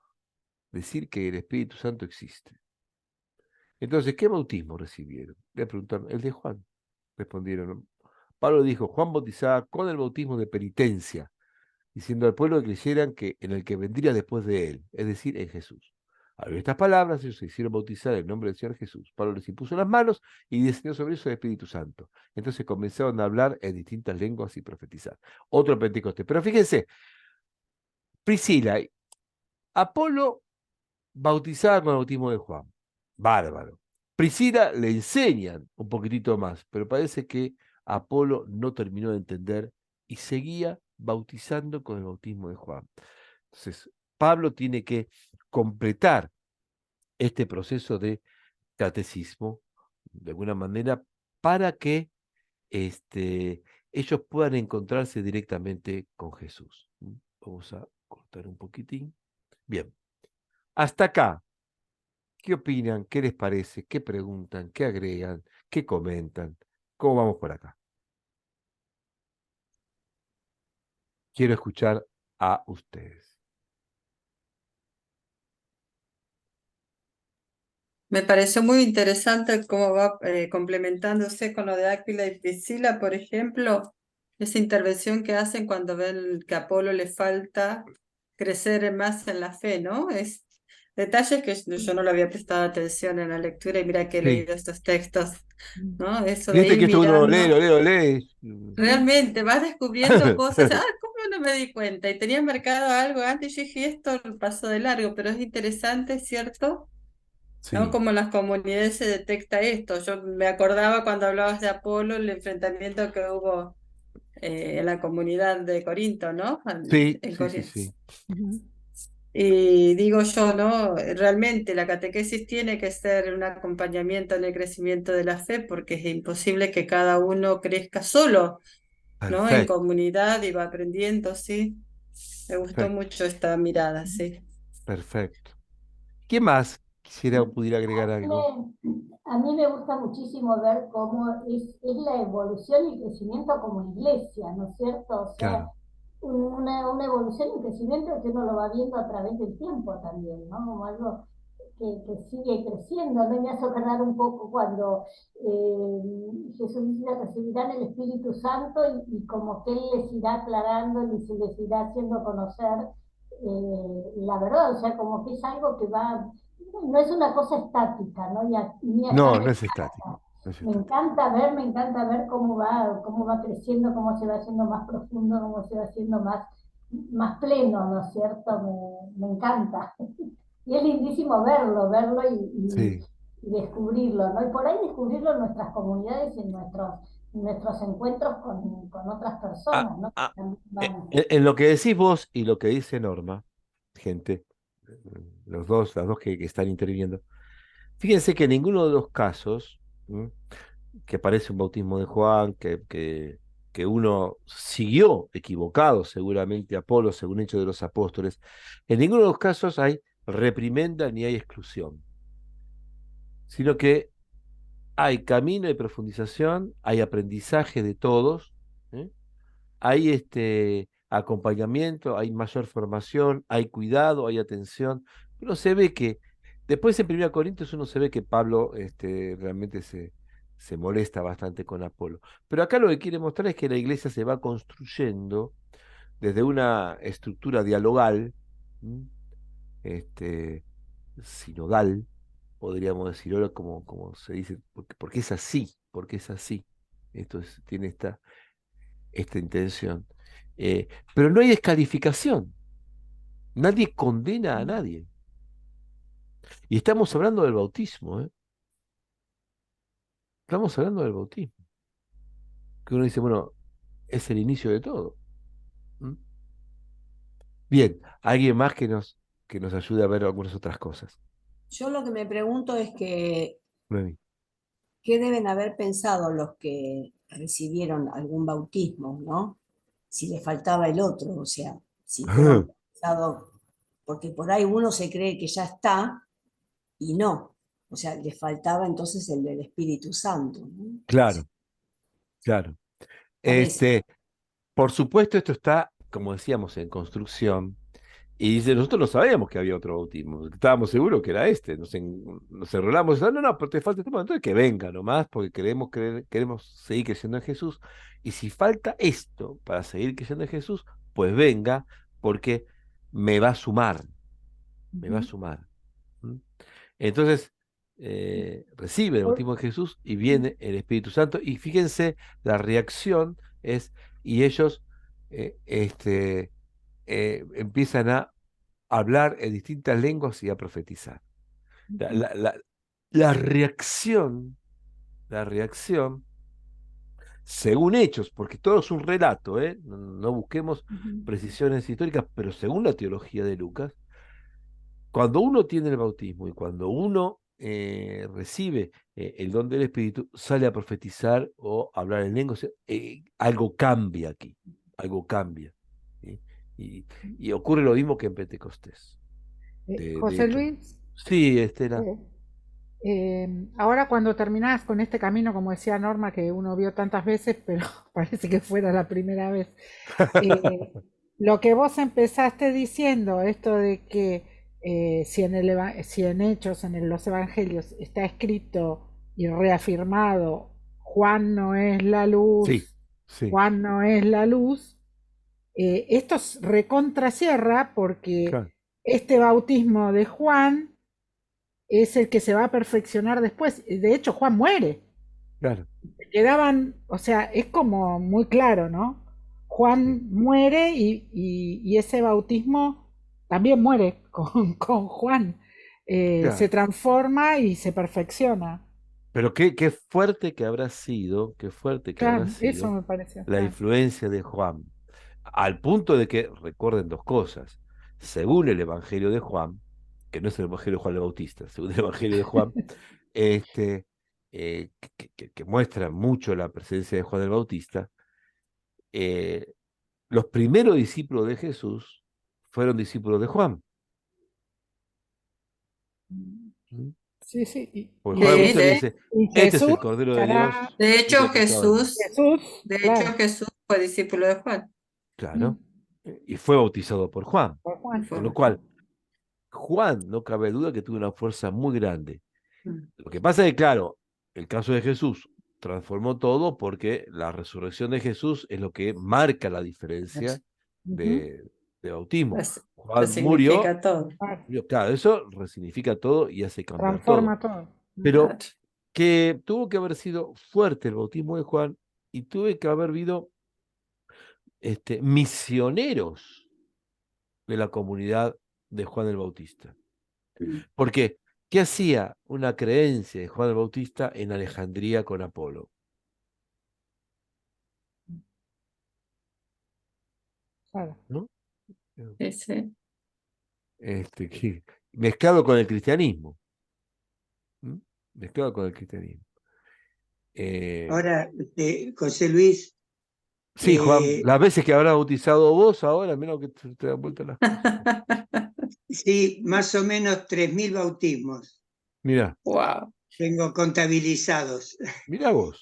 Speaker 1: decir que el Espíritu Santo existe. Entonces, ¿qué bautismo recibieron? Le preguntaron, el de Juan. Respondieron, Pablo dijo, Juan bautizaba con el bautismo de penitencia, diciendo al pueblo que creyeran que en el que vendría después de él, es decir, en Jesús. Al oír estas palabras, ellos se hicieron bautizar en el nombre del Señor Jesús. Pablo les impuso las manos y descendió sobre ellos el Espíritu Santo. Entonces comenzaron a hablar en distintas lenguas y profetizar. Otro Pentecostés. Pero fíjense, Priscila, Apolo bautizada con el bautismo de Juan. Bárbaro. Priscila le enseñan un poquitito más, pero parece que Apolo no terminó de entender y seguía bautizando con el bautismo de Juan. Entonces, Pablo tiene que completar este proceso de catecismo, de alguna manera, para que ellos puedan encontrarse directamente con Jesús. Vamos a cortar un poquitín. Bien, hasta acá. ¿Qué opinan? ¿Qué les parece? ¿Qué preguntan? ¿Qué agregan? ¿Qué comentan? ¿Cómo vamos por acá? Quiero escuchar a ustedes.
Speaker 2: Me pareció muy interesante cómo va complementándose con lo de Áquila y Priscila, por ejemplo, esa intervención que hacen cuando ven que a Apolo le falta crecer más en la fe, ¿no? Es detalles que yo no le había prestado atención en la lectura y mira que he
Speaker 1: Sí.
Speaker 2: leído estos textos, ¿no? Eso de
Speaker 1: Viste
Speaker 2: ir
Speaker 1: que esto uno lee,
Speaker 2: mirando.
Speaker 1: lo lee.
Speaker 2: Realmente vas descubriendo cosas, ¿cómo no me di cuenta? Y tenía marcado algo antes y yo dije, esto pasó de largo, pero es interesante, ¿cierto? ¿No?
Speaker 1: Sí,
Speaker 2: Como en las comunidades se detecta esto. Yo me acordaba cuando hablabas de Apolo, el enfrentamiento que hubo en la comunidad de Corinto, ¿no?
Speaker 1: sí,
Speaker 2: En
Speaker 1: sí, sí,
Speaker 2: Corinto.
Speaker 1: sí.
Speaker 2: Y digo yo, ¿no? Realmente la catequesis tiene que ser un acompañamiento en el crecimiento de la fe, porque es imposible que cada uno crezca solo, ¿no? En
Speaker 1: Perfecto,
Speaker 2: comunidad y va aprendiendo, sí. Me gustó
Speaker 1: perfecto,
Speaker 2: mucho esta mirada, sí.
Speaker 1: perfecto. ¿Quién más quisiera o pudiera
Speaker 4: A
Speaker 1: agregar
Speaker 4: mí
Speaker 1: algo?
Speaker 4: me gusta muchísimo ver cómo es la evolución y crecimiento como iglesia, ¿no es cierto? O sea,
Speaker 1: Claro.
Speaker 4: una evolución y crecimiento que uno lo va viendo a través del tiempo también, ¿no? Como algo que sigue creciendo. A mí me hace acordar un poco cuando Jesús dice recibirán el Espíritu Santo y como que Él les irá aclarando y se les irá haciendo conocer la verdad, o sea, como que es algo que va, no es una cosa estática, ¿no? Ni
Speaker 1: No,
Speaker 4: acá
Speaker 1: no es estático. No es estático.
Speaker 4: me encanta ver cómo va creciendo, cómo se va haciendo más profundo, cómo se va haciendo más pleno, ¿no es cierto? Me encanta. Y es lindísimo verlo
Speaker 1: Sí.
Speaker 4: y descubrirlo, ¿no? Y por ahí descubrirlo en nuestras comunidades y en nuestros encuentros con otras
Speaker 1: Ah,
Speaker 4: personas, ¿no? Que
Speaker 1: ah,
Speaker 4: también van.
Speaker 1: en lo que decís vos y lo que dice Norma, gente, las dos que están interviniendo, fíjense que en ninguno de los casos, ¿m? Que parece un bautismo de Juan, que uno siguió equivocado seguramente a Apolo según Hechos de los Apóstoles, en ninguno de los casos hay reprimenda ni hay exclusión, sino que hay camino y profundización, hay aprendizaje de todos, ¿eh? Hay acompañamiento, hay mayor formación, hay cuidado, hay atención. Uno se ve que, después en 1 Corintios uno se ve que Pablo realmente se molesta bastante con Apolo. Pero acá lo que quiere mostrar es que la iglesia se va construyendo desde una estructura dialogal, ¿m? este, sinodal, podríamos decir ahora como se dice, porque es así, porque es así. Tiene esta intención. Pero no hay descalificación, nadie condena a nadie. Y estamos hablando del bautismo, ¿eh? Estamos hablando del bautismo. Que uno dice, bueno, es el inicio de todo. ¿Mm? Bien, alguien más que nos ayude a ver algunas otras cosas.
Speaker 5: Yo lo que me pregunto es que,
Speaker 1: Noemí.
Speaker 5: ¿qué deben haber pensado los que recibieron algún bautismo, ¿no? Si les faltaba el otro, o sea, si fueron bautizados, porque por ahí uno se cree que ya está y no, o sea, les faltaba entonces el del Espíritu Santo, ¿no?
Speaker 1: Claro, claro.
Speaker 5: Parece.
Speaker 1: Por supuesto, esto está, como decíamos, en construcción. Y dice, nosotros no sabíamos que había otro bautismo, estábamos seguros que era este, nos enrolamos, no, no, pero te falta este, entonces que venga nomás, porque queremos seguir creyendo en Jesús, y si falta esto para seguir creyendo en Jesús, pues venga, porque me va a sumar, me va a sumar. ¿Mm? Entonces, recibe el bautismo de Jesús y viene el Espíritu Santo, y fíjense, la reacción es, y ellos empiezan a hablar en distintas lenguas y a profetizar. La, la- la- la reacción, la reacción, según hechos, porque todo es un relato, ¿eh? No busquemos precisiones históricas, pero según la teología de Lucas, cuando uno tiene el bautismo y cuando uno recibe el don del Espíritu, sale a profetizar o a hablar en lenguas, algo cambia aquí, algo cambia. ¿Sí? Y, y ocurre lo mismo que en Pentecostés. De
Speaker 6: José
Speaker 1: hecho.
Speaker 6: Luis,
Speaker 1: Sí, Estela.
Speaker 6: ahora cuando terminás con este camino, como decía Norma, que uno vio tantas veces, pero parece que fuera la primera vez, eh, lo que vos empezaste diciendo, esto de que si en Hechos, los Evangelios, está escrito y reafirmado, Juan no es la
Speaker 1: Sí,
Speaker 6: luz,
Speaker 1: sí,
Speaker 6: Juan no es la luz, esto recontrasierra porque
Speaker 1: claro,
Speaker 6: este bautismo de Juan es el que se va a perfeccionar después. De hecho, Juan muere.
Speaker 1: claro.
Speaker 6: Quedaban, o sea, es como muy claro, ¿no?
Speaker 1: Sí,
Speaker 6: Juan muere y ese bautismo también muere con Juan. Se
Speaker 1: claro.
Speaker 6: transforma y se perfecciona.
Speaker 1: Pero qué fuerte que habrá sido, qué fuerte que habrá
Speaker 6: Claro, eso
Speaker 1: sido
Speaker 6: me pareció.
Speaker 1: la
Speaker 6: Claro.
Speaker 1: influencia de Juan, al punto de que, recuerden dos cosas, según el Evangelio de Juan, que no es el Evangelio de Juan el Bautista, según el Evangelio de Juan, este, que muestra mucho la presencia de Juan el Bautista, eh, los primeros discípulos de Jesús fueron discípulos de Juan. ¿Mm?
Speaker 6: Sí, sí.
Speaker 1: Porque Juan el
Speaker 2: Sí,
Speaker 1: Bautista le dice,
Speaker 6: Y
Speaker 1: este es
Speaker 6: Jesús
Speaker 1: el Cordero de
Speaker 6: será
Speaker 1: Dios que quita el pecado del mundo.
Speaker 6: Jesús,
Speaker 2: de hecho
Speaker 6: claro,
Speaker 2: Jesús fue discípulo de Juan.
Speaker 1: Claro. Y fue bautizado por Juan.
Speaker 6: por
Speaker 2: Y
Speaker 6: Juan.
Speaker 1: Con
Speaker 2: fue-
Speaker 1: lo cual, Juan, no cabe duda que tuvo una fuerza muy grande.
Speaker 2: Mm.
Speaker 1: Lo que pasa es que, claro, el caso de Jesús transformó todo porque la resurrección de Jesús es lo que marca la diferencia
Speaker 6: Ujú.
Speaker 1: de bautismo.
Speaker 2: Las-
Speaker 1: Juan
Speaker 2: significa
Speaker 1: murió,
Speaker 2: todo.
Speaker 1: claro, eso resignifica todo y hace cambiar todo.
Speaker 6: Transforma todo.
Speaker 1: Pero
Speaker 2: Claro.
Speaker 1: que tuvo que haber sido fuerte el bautismo de Juan y tuve que haber habido misioneros de la comunidad de Juan el Bautista. Porque, ¿qué hacía una creencia de Juan el Bautista en Alejandría con Apolo?
Speaker 6: Claro.
Speaker 1: ¿No?
Speaker 2: Sí, sí.
Speaker 1: Mezclado con el cristianismo. ¿Mm? Mezclado con el cristianismo.
Speaker 3: Ahora, José Luis,
Speaker 1: Sí, Juan,
Speaker 3: eh,
Speaker 1: las veces que habrás bautizado vos ahora, menos que te dan vuelta las cosas.
Speaker 3: sí, más o menos 3.000 bautismos
Speaker 1: Mirá,
Speaker 2: Wow.
Speaker 3: tengo contabilizados.
Speaker 1: mirá vos.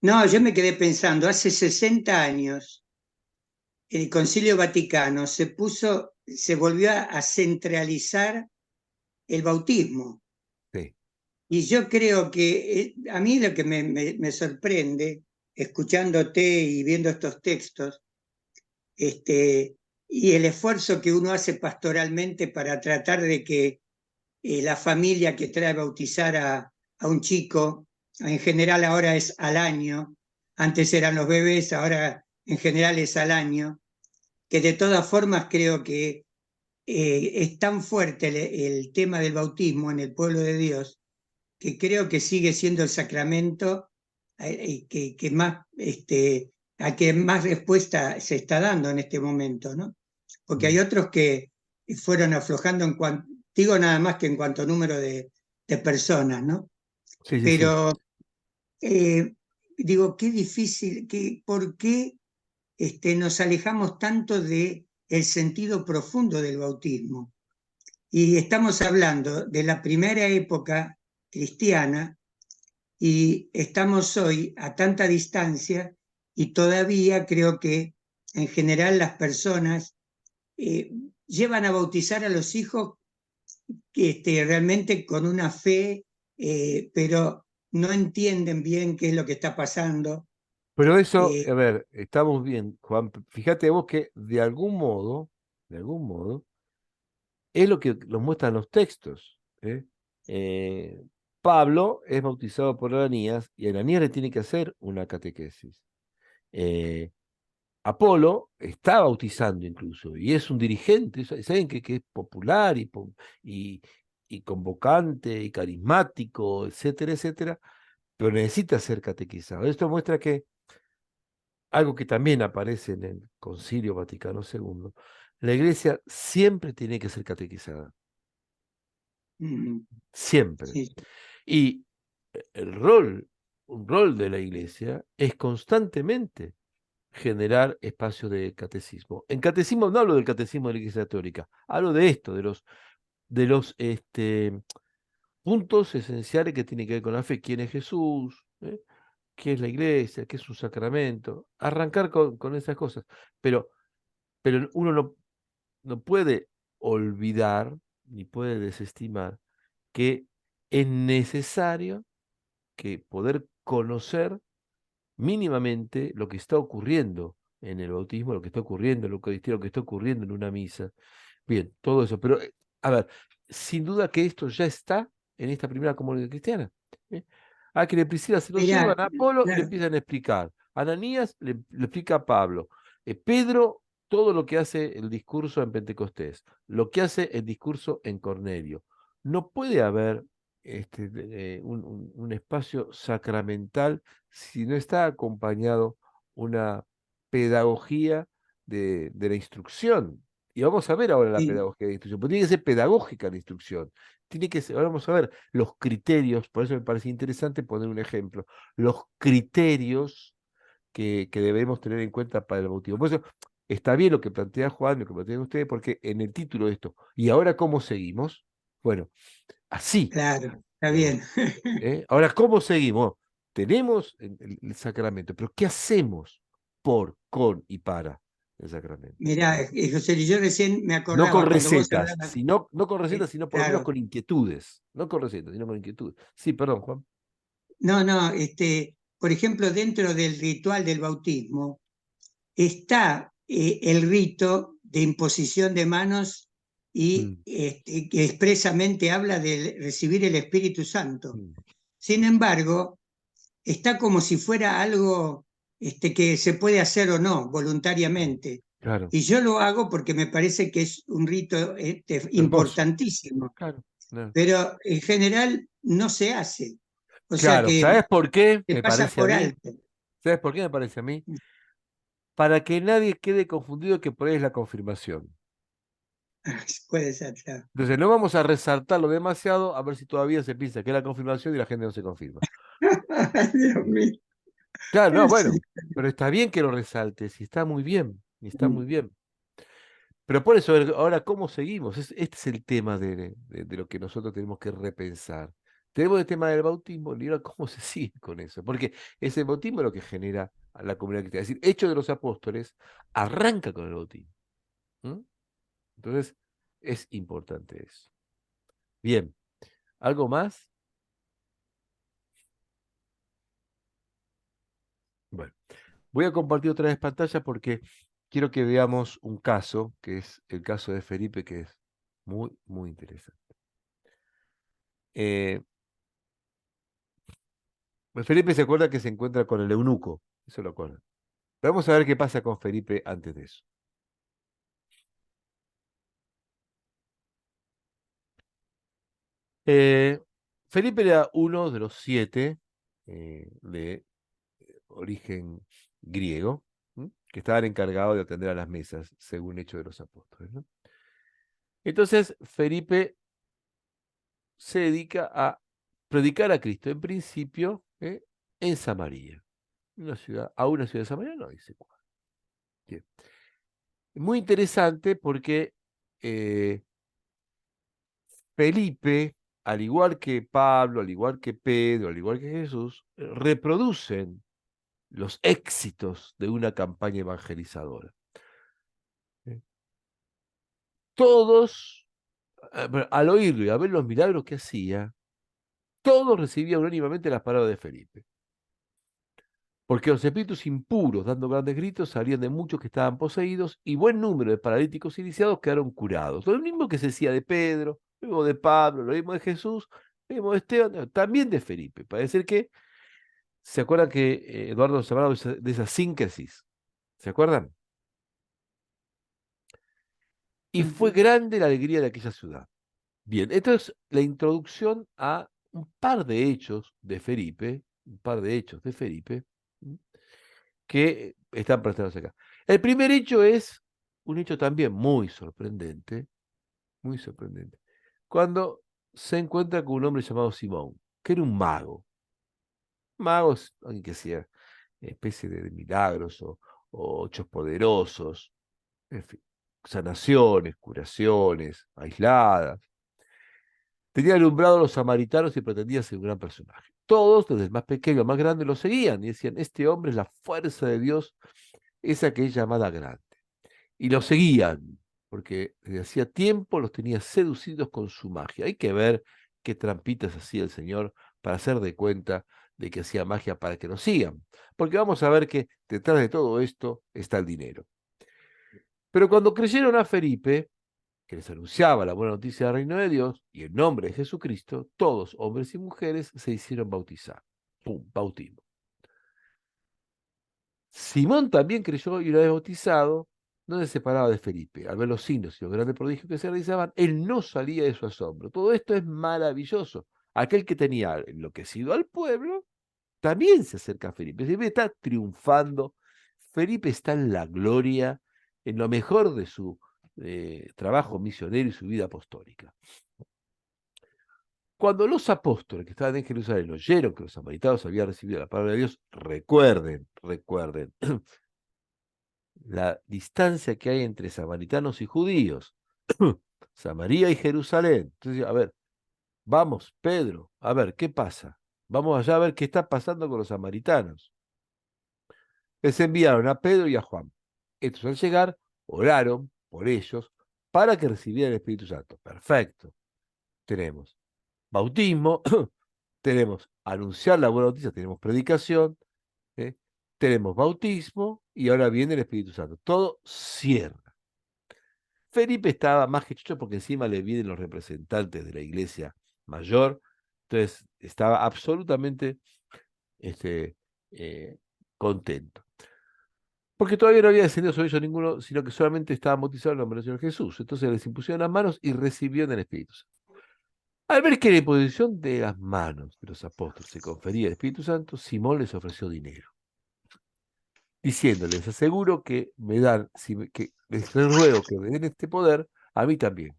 Speaker 3: No, yo me quedé pensando, hace 60 años el Concilio Vaticano se volvió a centralizar el bautismo.
Speaker 1: Sí.
Speaker 3: Y yo creo que a mí lo que me sorprende, escuchándote y viendo estos textos, y el esfuerzo que uno hace pastoralmente para tratar de que la familia que trae a bautizar a un chico, en general ahora es al año, antes eran los bebés, ahora en general es al año, que de todas formas creo que es tan fuerte el tema del bautismo en el pueblo de Dios, que creo que sigue siendo el sacramento que más, a que más respuesta se está dando en este momento, ¿no? Porque hay otros que fueron aflojando digo nada más que en cuanto a número de personas, ¿no?
Speaker 1: Sí, sí, sí.
Speaker 3: Pero digo, qué difícil, ¿por qué nos alejamos tanto del sentido profundo del bautismo? Y estamos hablando de la primera época cristiana y estamos hoy a tanta distancia y todavía creo que en general las personas eh, llevan a bautizar a los hijos que realmente con una fe, pero no entienden bien qué es lo que está pasando.
Speaker 1: Pero eso,
Speaker 3: Eh,
Speaker 1: a ver, estamos bien, Juan. Fíjate vos que de algún modo, es lo que nos muestran los textos. ¿Eh? Eh, Pablo es bautizado por Ananías y Ananías le tiene que hacer una catequesis. Eh, Apolo está bautizando incluso y es un dirigente, saben que es popular y, y convocante y carismático, etcétera, etcétera, pero necesita ser catequizado. Esto muestra que algo que también aparece en el Concilio Vaticano II, la iglesia siempre tiene que ser catequizada, siempre.
Speaker 3: sí,
Speaker 1: Y un rol de la iglesia es constantemente generar espacios de catecismo. En catecismo no hablo del catecismo de la Iglesia Católica, hablo de esto, de los puntos esenciales que tienen que ver con la fe. ¿Quién es Jesús? ¿Qué es la iglesia? ¿Qué es un sacramento? Arrancar con esas cosas. Pero uno no puede olvidar ni puede desestimar que es necesario que poder conocer mínimamente lo que está ocurriendo en el bautismo, lo que está ocurriendo en la Eucaristía, lo que está ocurriendo en una misa. Bien, todo eso. Pero, a ver, sin duda que esto ya está en esta primera comunidad cristiana. ¿Eh? A que Priscila se lo
Speaker 3: mirá,
Speaker 1: llevan a Apolo y le
Speaker 3: claro,
Speaker 1: empiezan a explicar. Ananías le explica a Pablo. Pedro, todo lo que hace el discurso en Pentecostés, lo que hace el discurso en Cornelio. No puede haber un espacio sacramental si no está acompañado una pedagogía de la instrucción. Y vamos a ver ahora la
Speaker 3: sí,
Speaker 1: pedagogía de la instrucción, porque tiene que ser pedagógica la instrucción. Tiene que ser, ahora vamos a ver los criterios, por eso me parece interesante poner un ejemplo, los criterios que debemos tener en cuenta para el bautismo. Por eso está bien lo que plantea Juan, lo que plantean ustedes, porque en el título de esto, ¿y ahora cómo seguimos? Bueno, así.
Speaker 3: claro, está
Speaker 1: Digamos,
Speaker 3: bien.
Speaker 1: Ahora, ¿cómo seguimos? Tenemos el sacramento, pero ¿qué hacemos por, con y para el sacramento?
Speaker 3: Mirá, José Luis, yo recién me
Speaker 1: No con
Speaker 3: acordaba cuando vos
Speaker 1: recetas,
Speaker 3: hablabas,
Speaker 1: no con recetas, sino por lo menos
Speaker 3: claro,
Speaker 1: con inquietudes. No con recetas, sino con inquietudes. Sí, perdón, Juan.
Speaker 3: no, no, por ejemplo, dentro del ritual del bautismo está el rito de imposición de manos y que expresamente habla de recibir el Espíritu Santo. Sin embargo, está como si fuera algo que se puede hacer o no voluntariamente.
Speaker 1: Claro,
Speaker 3: Y yo lo hago porque me parece que es un rito
Speaker 1: hermoso.
Speaker 3: importantísimo,
Speaker 1: Claro, claro.
Speaker 3: pero en general no se hace. O sea
Speaker 1: Claro,
Speaker 3: que
Speaker 1: ¿sabes por qué
Speaker 3: se
Speaker 1: me
Speaker 3: pasa
Speaker 1: parece a
Speaker 3: por
Speaker 1: mí?
Speaker 3: alto.
Speaker 1: ¿Sabes por qué me parece a mí? Para que nadie quede confundido que por ahí es la confirmación.
Speaker 3: Puede ser, claro.
Speaker 1: Entonces no vamos a resaltarlo demasiado a ver si todavía se piensa que es la confirmación y la gente no se confirma.
Speaker 3: Dios mío.
Speaker 1: Claro, no,
Speaker 3: Sí.
Speaker 1: bueno, pero está bien que lo resaltes y está muy bien, y está muy bien. Pero por eso, ahora, ¿cómo seguimos? Este es el tema de lo que nosotros tenemos que repensar. Tenemos el tema del bautismo, y ahora, ¿cómo se sigue con eso? Porque es el bautismo lo que genera a la comunidad cristiana. Es decir, Hechos de los Apóstoles arranca con el bautismo. ¿Mm? Entonces, es importante eso. Bien, ¿algo más? Bueno, voy a compartir otra vez pantalla porque quiero que veamos un caso, que es el caso de Felipe, que es muy, muy interesante. Eh, Felipe se acuerda que se encuentra con el eunuco, eso lo acuerda. Vamos a ver qué pasa con Felipe antes de eso. Eh, Felipe era uno de los 7 de origen griego, que estaban encargados de atender a las mesas, según Hechos de los Apóstoles, ¿no? Entonces, Felipe se dedica a predicar a Cristo, en principio, en Samaria. ¿A una ciudad de Samaria? No dice cuál. Bien. Muy interesante porque Felipe, al igual que Pablo, al igual que Pedro, al igual que Jesús, reproducen los éxitos de una campaña evangelizadora. Todos, al oírlo y a ver los milagros que hacía, todos recibían unánimemente las palabras de Felipe. Porque los espíritus impuros, dando grandes gritos, salían de muchos que estaban poseídos, y buen número de paralíticos iniciados quedaron curados. Lo mismo que se decía de Pedro, lo mismo de Pablo, lo mismo de Jesús, lo mismo de Esteban, también de Felipe. Parece que, ¿se acuerdan que Eduardo nos hablaba de esa síntesis? ¿Se acuerdan? Y fue grande la alegría de aquella ciudad. Bien, esto es la introducción a un par de hechos de Felipe, que están presentados acá. El primer hecho es un hecho también muy sorprendente, cuando se encuentra con un hombre llamado Simón, que era un mago. Mago es alguien que hacía especie de milagros o hechos poderosos, en fin, sanaciones, curaciones, aisladas. Tenía alumbrado a los samaritanos y pretendía ser un gran personaje. Todos, desde el más pequeño al más grande, lo seguían y decían, este hombre es la fuerza de Dios, esa que es llamada grande. Y lo seguían, porque desde hacía tiempo los tenía seducidos con su magia. Hay que ver qué trampitas hacía el Señor para hacer de cuenta de que hacía magia para que nos sigan. Porque vamos a ver que detrás de todo esto está el dinero. Pero cuando creyeron a Felipe, que les anunciaba la buena noticia del reino de Dios, y en nombre de Jesucristo, todos, hombres y mujeres, se hicieron bautizar. ¡Pum! Bautismo. Simón también creyó y una vez bautizado, no se separaba de Felipe. Al ver los signos y los grandes prodigios que se realizaban, él no salía de su asombro. Todo esto es maravilloso. Aquel que tenía enloquecido al pueblo, también se acerca a Felipe. Felipe está triunfando. Felipe está en la gloria, en lo mejor de su trabajo misionero y su vida apostólica. Cuando los apóstoles que estaban en Jerusalén oyeron que los samaritanos habían recibido la palabra de Dios, recuerden, la distancia que hay entre samaritanos y judíos, Samaria y Jerusalén. Entonces, a ver, vamos, Pedro, a ver, ¿qué pasa? Vamos allá a ver qué está pasando con los samaritanos. Les enviaron a Pedro y a Juan. Estos al llegar, oraron por ellos para que recibieran el Espíritu Santo. Perfecto. Tenemos bautismo, tenemos anunciar la buena noticia, tenemos predicación, tenemos bautismo y ahora viene el Espíritu Santo. Todo cierra. Felipe estaba más que chocho porque encima le vienen los representantes de la iglesia mayor, entonces estaba absolutamente este, eh, contento. Porque todavía no había descendido sobre ellos ninguno, sino que solamente estaba bautizado en el nombre del Señor Jesús. Entonces les impusieron las manos y recibieron el Espíritu Santo. Al ver que la imposición de las manos de los apóstoles se confería el Espíritu Santo, Simón les ofreció dinero, diciéndoles, aseguro que me dan, que les ruego que me den este poder a mí también,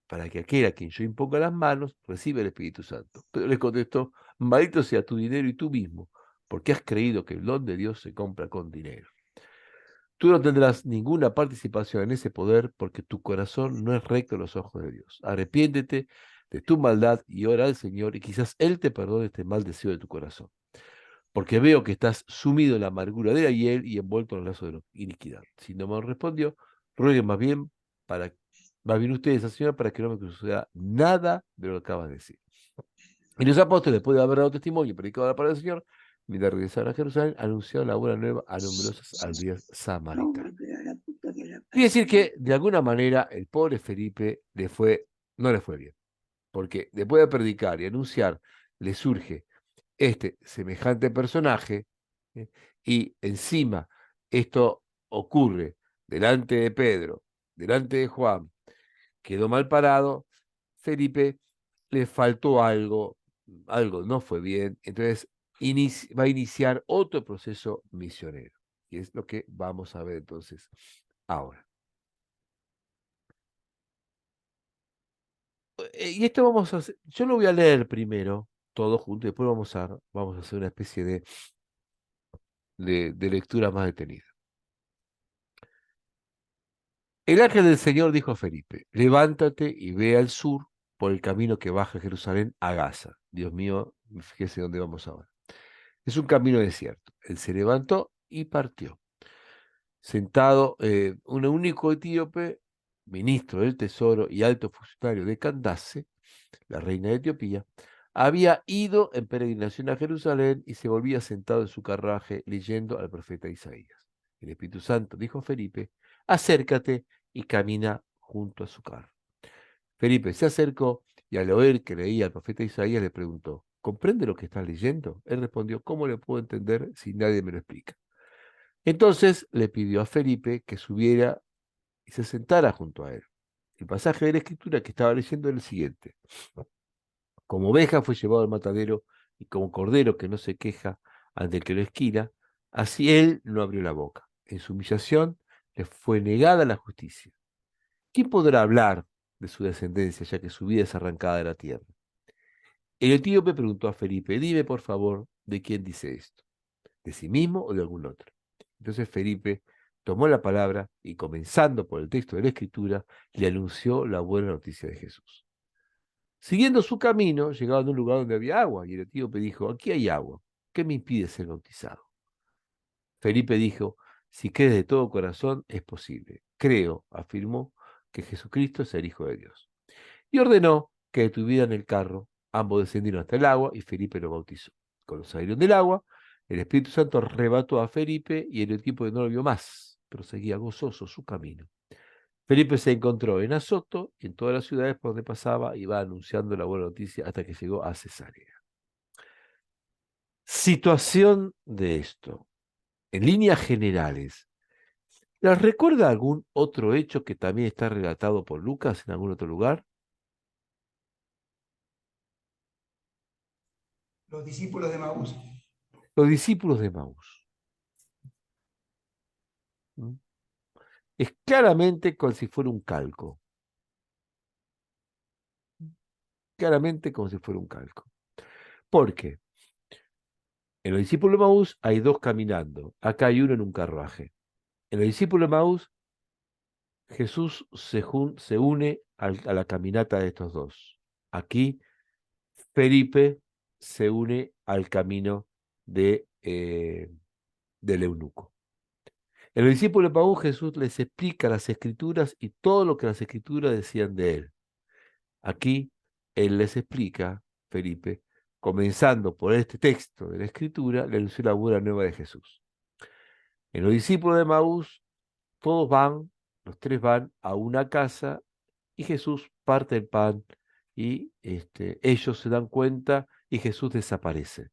Speaker 1: para que aquel a quien yo imponga las manos reciba el Espíritu Santo. Pero les contestó, maldito sea tu dinero y tú mismo, porque has creído que el don de Dios se compra con dinero. Tú no tendrás ninguna participación en ese poder porque tu corazón no es recto a los ojos de Dios. Arrepiéntete de tu maldad y ora al Señor y quizás Él te perdone este mal deseo de tu corazón. Porque veo que estás sumido en la amargura de la hiel y envuelto en el lazo de la iniquidad. Simón respondió, rueguen más bien ustedes al Señor para que no me suceda nada de lo que acabas de decir. Y los apóstoles, después de haber dado testimonio y predicado la palabra del Señor, mientras regresaron a Jerusalén, anunciaron la buena nueva a numerosas aldeas samaritanas. Quiere decir que, de alguna manera, el pobre Felipe no le fue bien. Porque después de predicar y anunciar, le surge este semejante personaje, ¿eh? Y encima esto ocurre delante de Pedro, delante de Juan, quedó mal parado, Felipe le faltó algo no fue bien, entonces va a iniciar otro proceso misionero, y es lo que vamos a ver entonces ahora. Y esto vamos a hacer, yo lo voy a leer primero, todo junto, y después vamos a hacer una especie de lectura más detenida. El ángel del Señor dijo a Felipe, levántate y ve al sur por el camino que baja a Jerusalén a Gaza. Dios mío, fíjese dónde vamos ahora. Es un camino desierto. Él se levantó y partió. Sentado, un único etíope, ministro del tesoro y alto funcionario de Candace, la reina de Etiopía, había ido en peregrinación a Jerusalén y se volvía sentado en su carruaje leyendo al profeta Isaías. El Espíritu Santo dijo a Felipe, acércate y camina junto a su carro. Felipe se acercó y al oír que leía al profeta Isaías le preguntó, ¿comprende lo que estás leyendo? Él respondió, ¿cómo le puedo entender si nadie me lo explica? Entonces le pidió a Felipe que subiera y se sentara junto a él. El pasaje de la escritura que estaba leyendo era el siguiente. Como oveja fue llevado al matadero y como cordero que no se queja ante el que lo esquila, así él no abrió la boca. En su humillación le fue negada la justicia. ¿Quién podrá hablar de su descendencia ya que su vida es arrancada de la tierra? El etíope preguntó a Felipe, dime por favor, ¿de quién dice esto? ¿De sí mismo o de algún otro? Entonces Felipe tomó la palabra y comenzando por el texto de la escritura, le anunció la buena noticia de Jesús. Siguiendo su camino, llegaron a un lugar donde había agua, y el etíope dijo, aquí hay agua, ¿qué me impide ser bautizado? Felipe dijo, si crees de todo corazón, es posible. Creo, afirmó, que Jesucristo es el Hijo de Dios. Y ordenó que detuvieran el carro, ambos descendieron hasta el agua, y Felipe lo bautizó. Cuando salieron del agua, el Espíritu Santo arrebató a Felipe, y el etíope no lo vio más, pero seguía gozoso su camino. Felipe se encontró en Azoto y en todas las ciudades por donde pasaba iba anunciando la buena noticia hasta que llegó a Cesarea. Situación de esto. En líneas generales, ¿les recuerda algún otro hecho que también está relatado por Lucas en algún otro lugar?
Speaker 7: Los discípulos de Maús.
Speaker 1: Los discípulos de Maús. ¿Mm? Es claramente como si fuera un calco. Claramente como si fuera un calco. ¿Por qué? En los discípulos de Maús hay dos caminando. Acá hay uno en un carruaje. En los discípulos de Maús, Jesús se une a la caminata de estos dos. Aquí, Felipe se une al camino del eunuco. En los discípulos de Maús, Jesús les explica las escrituras y todo lo que las escrituras decían de él. Aquí, él les explica, Felipe, comenzando por este texto de la escritura, le anunció la buena nueva de Jesús. En los discípulos de Maús, todos van Los tres van a una casa y Jesús parte el pan y ellos se dan cuenta y Jesús desaparece.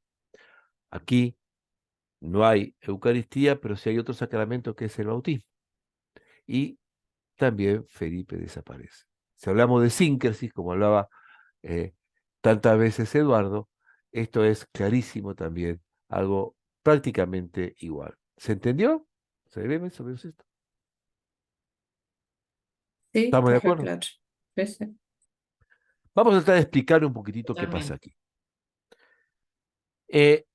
Speaker 1: Aquí no hay Eucaristía, pero sí hay otro sacramento que es el bautismo. Y también Felipe desaparece. Si hablamos de síncresis, como hablaba eh, tantas veces Eduardo, esto es clarísimo también, algo prácticamente igual. ¿Se entendió? ¿Se ve más o menos esto?
Speaker 2: Sí,
Speaker 1: ¿Estamos de
Speaker 2: está re
Speaker 1: acuerdo?
Speaker 2: claro. Sí, sí.
Speaker 1: Vamos a tratar de explicar un poquitito qué pasa
Speaker 5: Totalmente.
Speaker 1: aquí. Eh,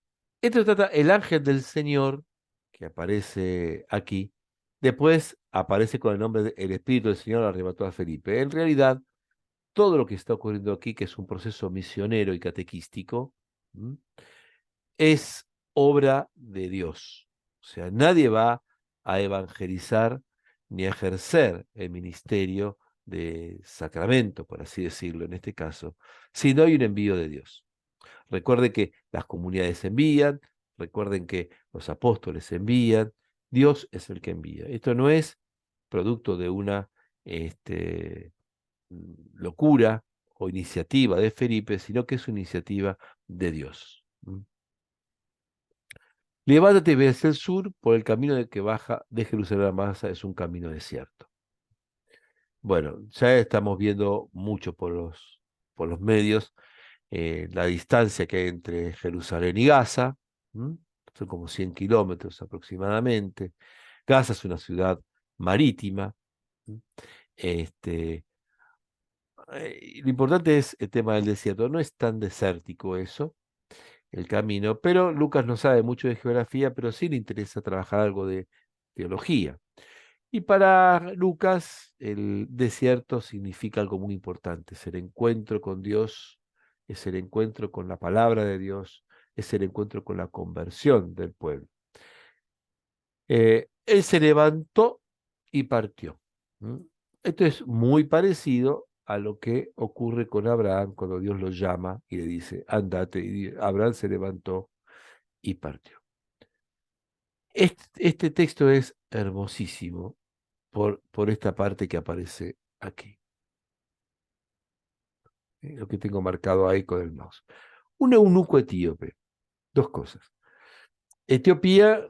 Speaker 1: Esto trata el ángel del Señor que aparece aquí. Después aparece con el nombre de el Espíritu del Señor arrebató a Felipe. En realidad, todo lo que está ocurriendo aquí, que es un proceso misionero y catequístico, ¿m? Es obra de Dios. O sea, nadie va a evangelizar ni a ejercer el ministerio de sacramento, por así decirlo, en este caso, si no hay un envío de Dios. Recuerden que las comunidades envían, recuerden que los apóstoles envían, Dios es el que envía. Esto no es producto de una locura o iniciativa de Felipe, sino que es una iniciativa de Dios. Levántate y ve hacia el sur por el camino de que baja de Jerusalén a Masa, es un camino desierto. Bueno, ya estamos viendo mucho por los medios la distancia que hay entre Jerusalén y Gaza. ¿M? Son como 100 kilómetros aproximadamente. Gaza es una ciudad marítima. ¿M? Este, lo importante es el tema del desierto. No es tan desértico eso, el camino, pero Lucas no sabe mucho de geografía, pero sí le interesa trabajar algo de teología. Y para Lucas, el desierto significa algo muy importante, es el encuentro con Dios, es el encuentro con la palabra de Dios, es el encuentro con la conversión del pueblo. Él se levantó y partió. ¿M? Esto es muy parecido a lo que ocurre con Abraham cuando Dios lo llama y le dice, andate. Y Abraham se levantó y partió. Este texto es hermosísimo por esta parte que aparece aquí. Lo que tengo marcado ahí con el mouse. Un eunuco etíope. Dos cosas. Etiopía,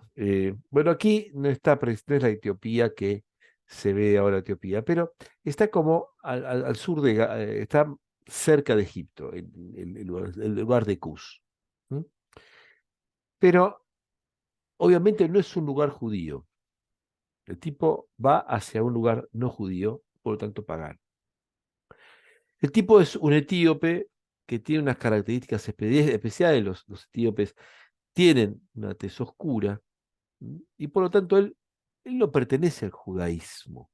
Speaker 1: bueno, aquí no no es la Etiopía que se ve ahora Etiopía, pero está como al sur está cerca de Egipto, el lugar de Cus. ¿M? Pero obviamente no es un lugar judío. El tipo va hacia un lugar no judío, por lo tanto pagano. El tipo es un etíope que tiene unas características especiales. Los etíopes tienen una tez oscura y por lo tanto él no pertenece al judaísmo.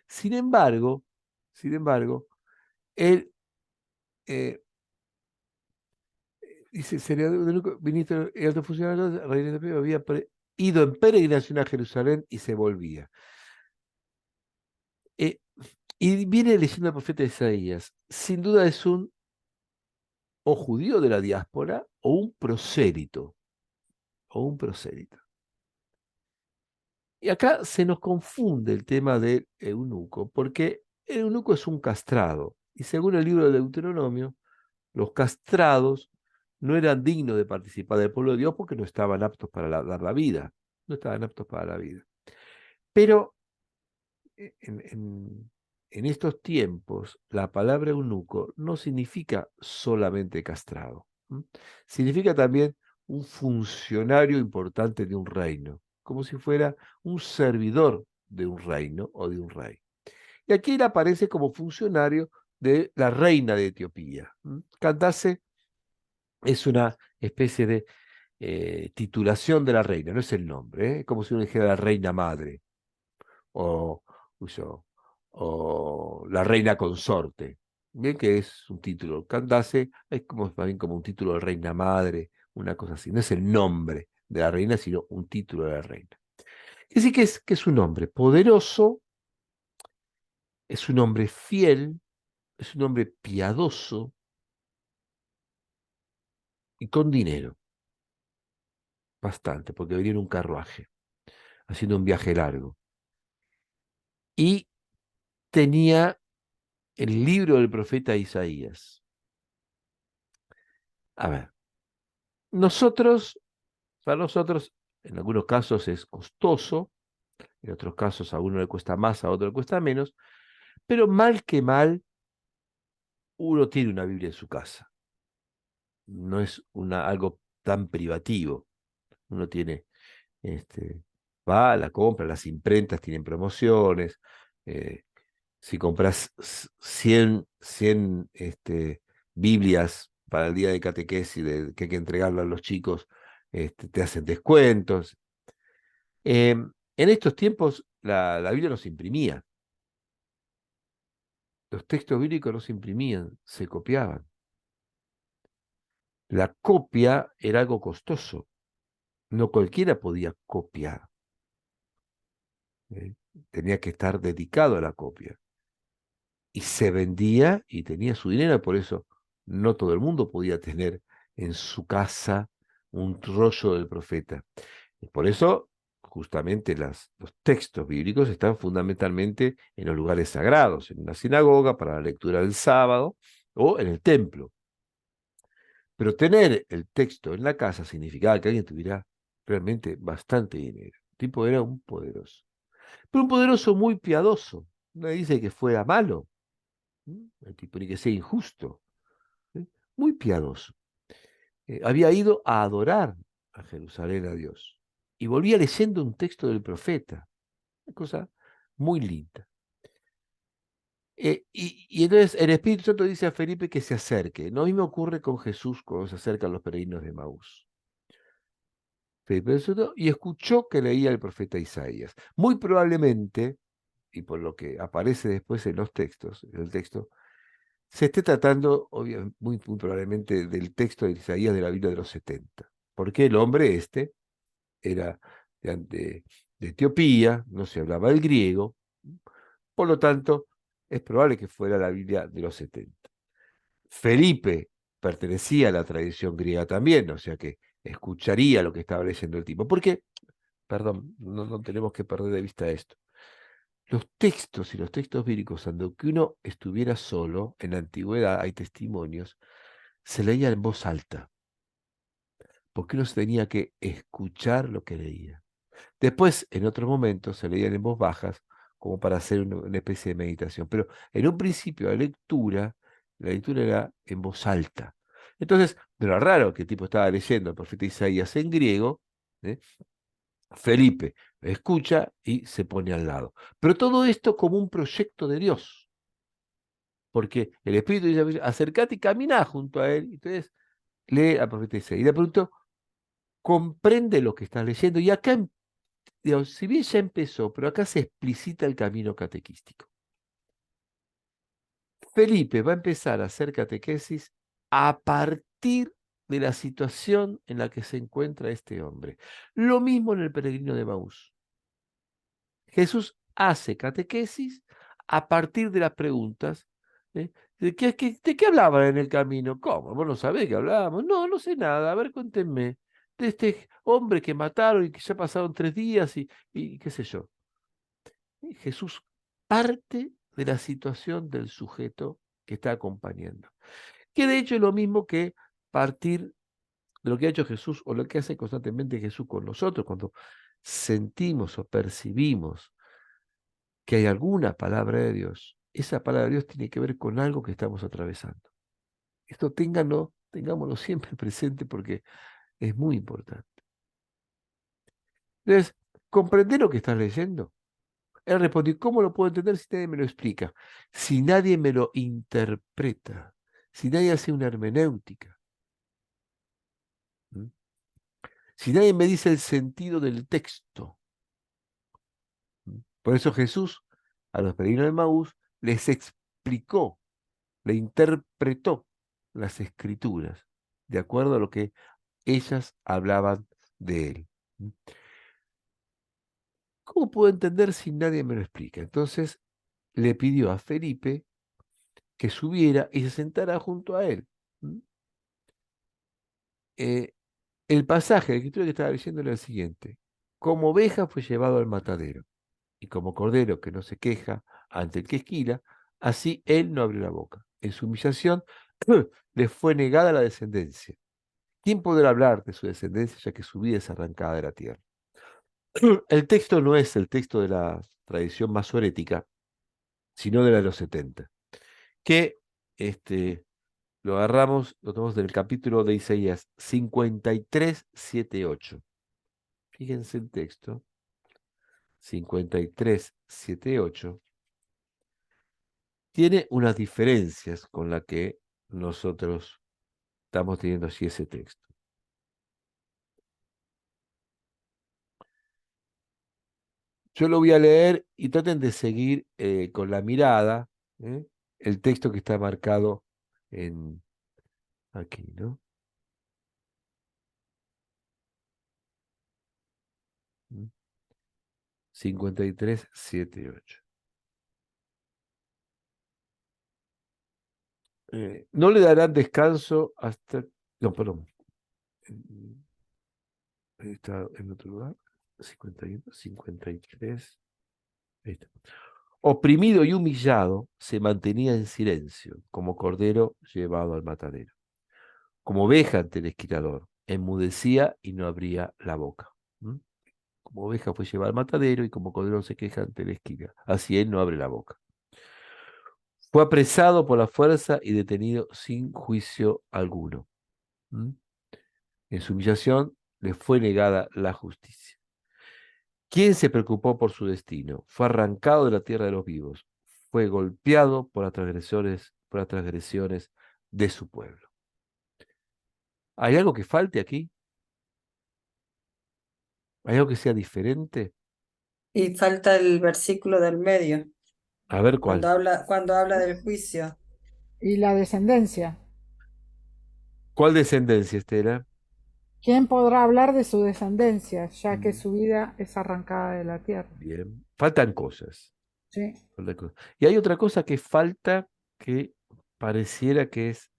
Speaker 1: Sin embargo, él eh, dice, sería el único ministro y alto funcionario, Reina de Pedro, había ido en peregrinación a Jerusalén y se volvía. Eh, y viene leyendo el profeta Isaías. Sin duda es un o judío de la diáspora o un prosélito. O un prosélito. Y acá se nos confunde el tema del eunuco, porque el eunuco es un castrado. Y según el libro de Deuteronomio, los castrados no eran dignos de participar del pueblo de Dios porque no estaban aptos para dar la vida. No estaban aptos para la vida. Pero en estos tiempos, la palabra eunuco no significa solamente castrado. Significa también un funcionario importante de un reino, como si fuera un servidor de un reino o de un rey. Y aquí él aparece como funcionario de la reina de Etiopía. Candace es una especie de titulación de la reina, no es el nombre, es como si uno dijera la reina madre o, o la reina consorte, bien que es un título. Candace es como, más bien como un título de reina madre, una cosa así. No es el nombre de la reina, sino un título de la reina. Es decir, que es un hombre poderoso, es un hombre fiel, es un hombre piadoso y con dinero. Bastante, porque venía en un carruaje, haciendo un viaje largo. y tenía el libro del profeta Isaías. A ver, para nosotros, en algunos casos es costoso, en otros casos a uno le cuesta más, a otro le cuesta menos, pero mal que mal, uno tiene una Biblia en su casa. No es algo tan privativo. Uno tiene, va, la compra, las imprentas tienen promociones. Si compras 100 Biblias para el día de catequesis que hay que entregarlo a los chicos, te hacen descuentos. En estos tiempos la Biblia no se imprimía. Los textos bíblicos no se imprimían, se copiaban. La copia era algo costoso. No cualquiera podía copiar. Tenía que estar dedicado a la copia. Y se vendía y tenía su dinero, por eso no todo el mundo podía tener en su casa un rollo del profeta. Y por eso, justamente, los textos bíblicos están fundamentalmente en los lugares sagrados, en una sinagoga para la lectura del sábado o en el templo. Pero tener el texto en la casa significaba que alguien tuviera realmente bastante dinero. El tipo era un poderoso. Pero un poderoso muy piadoso. No dice que fuera malo, el tipo, ni que sea injusto. ¿Sí? Muy piadoso. Había ido a adorar a Jerusalén a Dios. Y volvía leyendo un texto del profeta. Una cosa muy linda. Y entonces el Espíritu Santo dice a Felipe que se acerque. Lo mismo ocurre con Jesús cuando se acercan los peregrinos de Maús. Felipe y escuchó que leía el profeta Isaías. Muy probablemente, y por lo que aparece después en los textos, en el texto, se esté tratando, muy probablemente, del texto de Isaías de la Biblia de los 70. Porque el hombre era de Etiopía, no se hablaba el griego, por lo tanto, es probable que fuera la Biblia de los 70. Felipe pertenecía a la tradición griega también, o sea que escucharía lo que estaba leyendo el tipo. Porque, perdón, no tenemos que perder de vista esto. Los textos y los textos bíblicos, aunque uno estuviera solo, en la antigüedad hay testimonios, se leía en voz alta, porque uno se tenía que escuchar lo que leía. Después, en otros momentos, se leían en voz bajas, como para hacer una especie de meditación. Pero en un principio, la lectura era en voz alta. Entonces, no era raro que el tipo estaba leyendo el profeta Isaías en griego, ¿eh? Felipe escucha y se pone al lado. Pero todo esto como un proyecto de Dios, porque el Espíritu dice, acercate y camina junto a él. Entonces lee al profeta Isaías y le preguntó, comprende lo que estás leyendo. Y acá, digamos, si bien ya empezó, pero acá se explicita el camino catequístico. Felipe va a empezar a hacer catequesis a partir de la situación en la que se encuentra este hombre. Lo mismo en el peregrino de Maús. Jesús hace catequesis a partir de las preguntas. ¿Eh? ¿De qué hablaban en el camino? ¿Cómo? ¿Vos no sabés qué hablábamos? No, no sé nada. A ver, cuéntenme. De este hombre que mataron y que ya pasaron 3 días y qué sé yo. Y Jesús parte de la situación del sujeto que está acompañando. Que de hecho es lo mismo que partir de lo que ha hecho Jesús o lo que hace constantemente Jesús con nosotros cuando sentimos o percibimos que hay alguna palabra de Dios. Esa palabra de Dios tiene que ver con algo que estamos atravesando. Esto tengámoslo siempre presente porque es muy importante. Entonces, ¿comprender lo que estás leyendo? Él respondió, ¿cómo lo puedo entender si nadie me lo explica? Si nadie me lo interpreta, si nadie hace una hermenéutica, ¿m? Si nadie me dice el sentido del texto. Por eso Jesús a los peregrinos de Maús les explicó, le interpretó las escrituras de acuerdo a lo que ellas hablaban de él. ¿Cómo puedo entender si nadie me lo explica? Entonces le pidió a Felipe que subiera y se sentara junto a él. El pasaje de la escritura que estaba leyendo era el siguiente. Como oveja fue llevado al matadero y como cordero que no se queja ante el que esquila, así él no abrió la boca. En su humillación le fue negada la descendencia. ¿Quién podrá hablar de su descendencia, ya que su vida es arrancada de la tierra? El texto no es el texto de la tradición masorética, sino de la de los 70, que lo agarramos, lo tomamos del capítulo de Isaías 53, 7, 8. Fíjense el texto, 53, 7, 8. Tiene unas diferencias con la que nosotros estamos teniendo así ese texto. Yo lo voy a leer y traten de seguir con la mirada el texto que está marcado aquí, ¿no? 53, 7, 8. No le darán descanso hasta... No, perdón. Está en otro lugar. 51, 53. Ahí está. Oprimido y humillado, se mantenía en silencio, como cordero llevado al matadero. Como oveja ante el esquilador, enmudecía y no abría la boca. ¿Mm? Como oveja fue llevada al matadero y como cordero se queja ante el esquila. Así él no abre la boca. Fue apresado por la fuerza y detenido sin juicio alguno. ¿Mm? En su humillación le fue negada la justicia. ¿Quién se preocupó por su destino? Fue arrancado de la tierra de los vivos. Fue golpeado por las transgresiones de su pueblo. ¿Hay algo que falte aquí? ¿Hay algo que sea diferente?
Speaker 2: Y falta el versículo del medio,
Speaker 1: A ver cuál.
Speaker 2: cuando habla del juicio.
Speaker 6: Y la descendencia.
Speaker 1: ¿Cuál descendencia, Estela?
Speaker 6: ¿Quién podrá hablar de su descendencia, ya que
Speaker 1: Mm,
Speaker 6: su vida es arrancada de la tierra?
Speaker 1: Bien. Faltan cosas.
Speaker 6: Sí.
Speaker 1: Faltan cosas. Y hay otra cosa que falta que pareciera que es,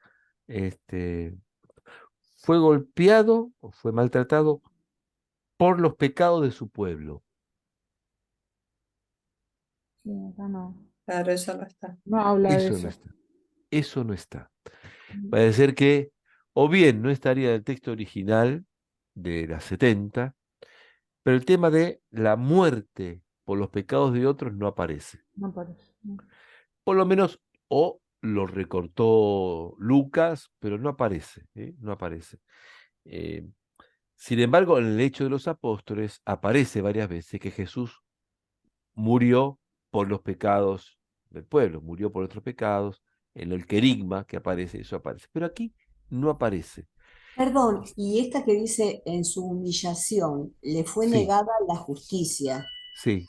Speaker 1: fue golpeado o fue maltratado por los pecados de su pueblo.
Speaker 6: Sí, acá no.
Speaker 2: Claro, eso no está.
Speaker 6: No habla de
Speaker 1: Eso no
Speaker 6: eso.
Speaker 1: está. Eso no está. Parece ser que o bien no estaría en el texto original de las 70, pero el tema de la muerte por los pecados de otros no aparece.
Speaker 6: No aparece.
Speaker 1: Por lo menos, o lo recortó Lucas, pero no aparece, ¿eh? No aparece. Eh, Sin embargo, en el Hecho de los Apóstoles aparece varias veces que Jesús murió por los pecados del pueblo, murió por nuestros pecados, en el querigma que aparece, eso aparece. Pero aquí no aparece.
Speaker 5: Perdón, y esta que dice en su humillación le fue
Speaker 1: Sí,
Speaker 5: negada la justicia.
Speaker 1: sí.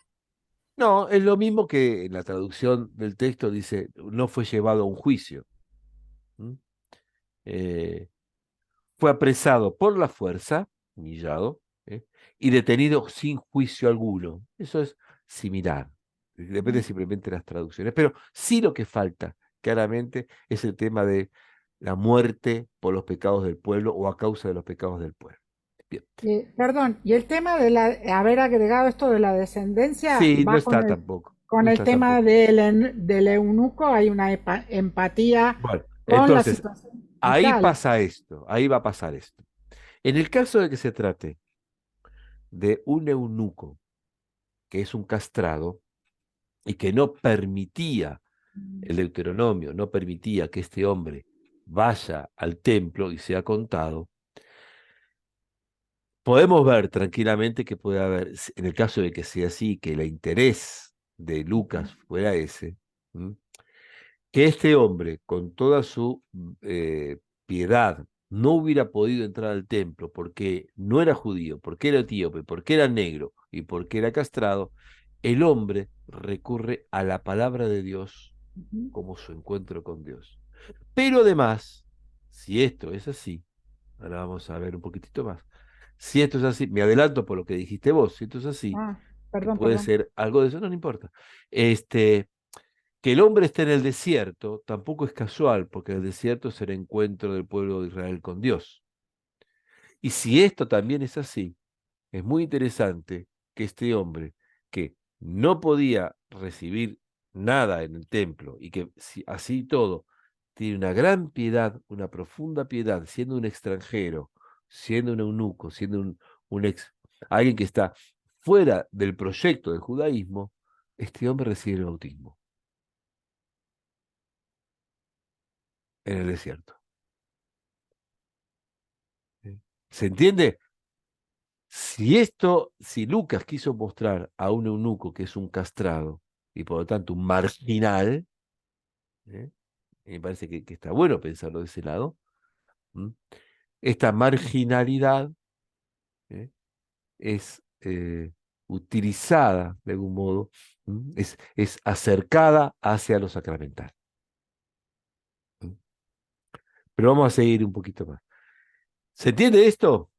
Speaker 1: No, es lo mismo que en la traducción del texto dice, no fue llevado a un juicio. ¿Mm? Eh, Fue apresado por la fuerza, humillado, ¿eh? Y detenido sin juicio alguno. Eso es similar. Depende simplemente de las traducciones. Pero sí lo que falta, claramente, es el tema de la muerte por los pecados del pueblo o a causa de los pecados del pueblo. Bien.
Speaker 6: Perdón, y el tema de haber agregado esto de la descendencia
Speaker 1: Sí, no
Speaker 6: va
Speaker 1: está tampoco.
Speaker 6: con
Speaker 1: No
Speaker 6: el
Speaker 1: está
Speaker 6: tema
Speaker 1: tampoco.
Speaker 6: del eunuco, hay una empatía
Speaker 1: Bueno,
Speaker 6: con la
Speaker 1: entonces,
Speaker 6: situación
Speaker 1: ahí
Speaker 6: vital.
Speaker 1: pasa esto, ahí va a pasar esto. En el caso de que se trate de un eunuco, que es un castrado, y que no permitía, el Deuteronomio no permitía que este hombre vaya al templo y sea contado, podemos ver tranquilamente que puede haber, en el caso de que sea así, que el interés de Lucas fuera ese, ¿m? Que este hombre, con toda su piedad, no hubiera podido entrar al templo porque no era judío, porque era etíope, porque era negro y porque era castrado, el hombre recurre a la palabra de Dios como su encuentro con Dios. Pero además, si esto es así, ahora vamos a ver un poquitito más, si esto es así, me adelanto por lo que dijiste vos, si esto es así,
Speaker 6: Ah,
Speaker 1: que
Speaker 6: perdón,
Speaker 1: puede
Speaker 6: perdón.
Speaker 1: ser algo de eso, no importa. Que el hombre esté en el desierto tampoco es casual, porque el desierto es el encuentro del pueblo de Israel con Dios. Y si esto también es así, es muy interesante que este hombre, que no podía recibir nada en el templo y que así todo tiene una gran piedad, una profunda piedad, siendo un extranjero, siendo un eunuco, siendo alguien que está fuera del proyecto del judaísmo, este hombre recibe el bautismo en el desierto. ¿Sí? ¿Se entiende? Si Lucas quiso mostrar a un eunuco que es un castrado y por lo tanto un marginal, ¿eh? Y me parece que está bueno pensarlo de ese lado, ¿m? Esta marginalidad, ¿eh? Es utilizada de algún modo, es acercada hacia lo sacramental. ¿M? Pero vamos a seguir un poquito más. ¿Se entiende esto?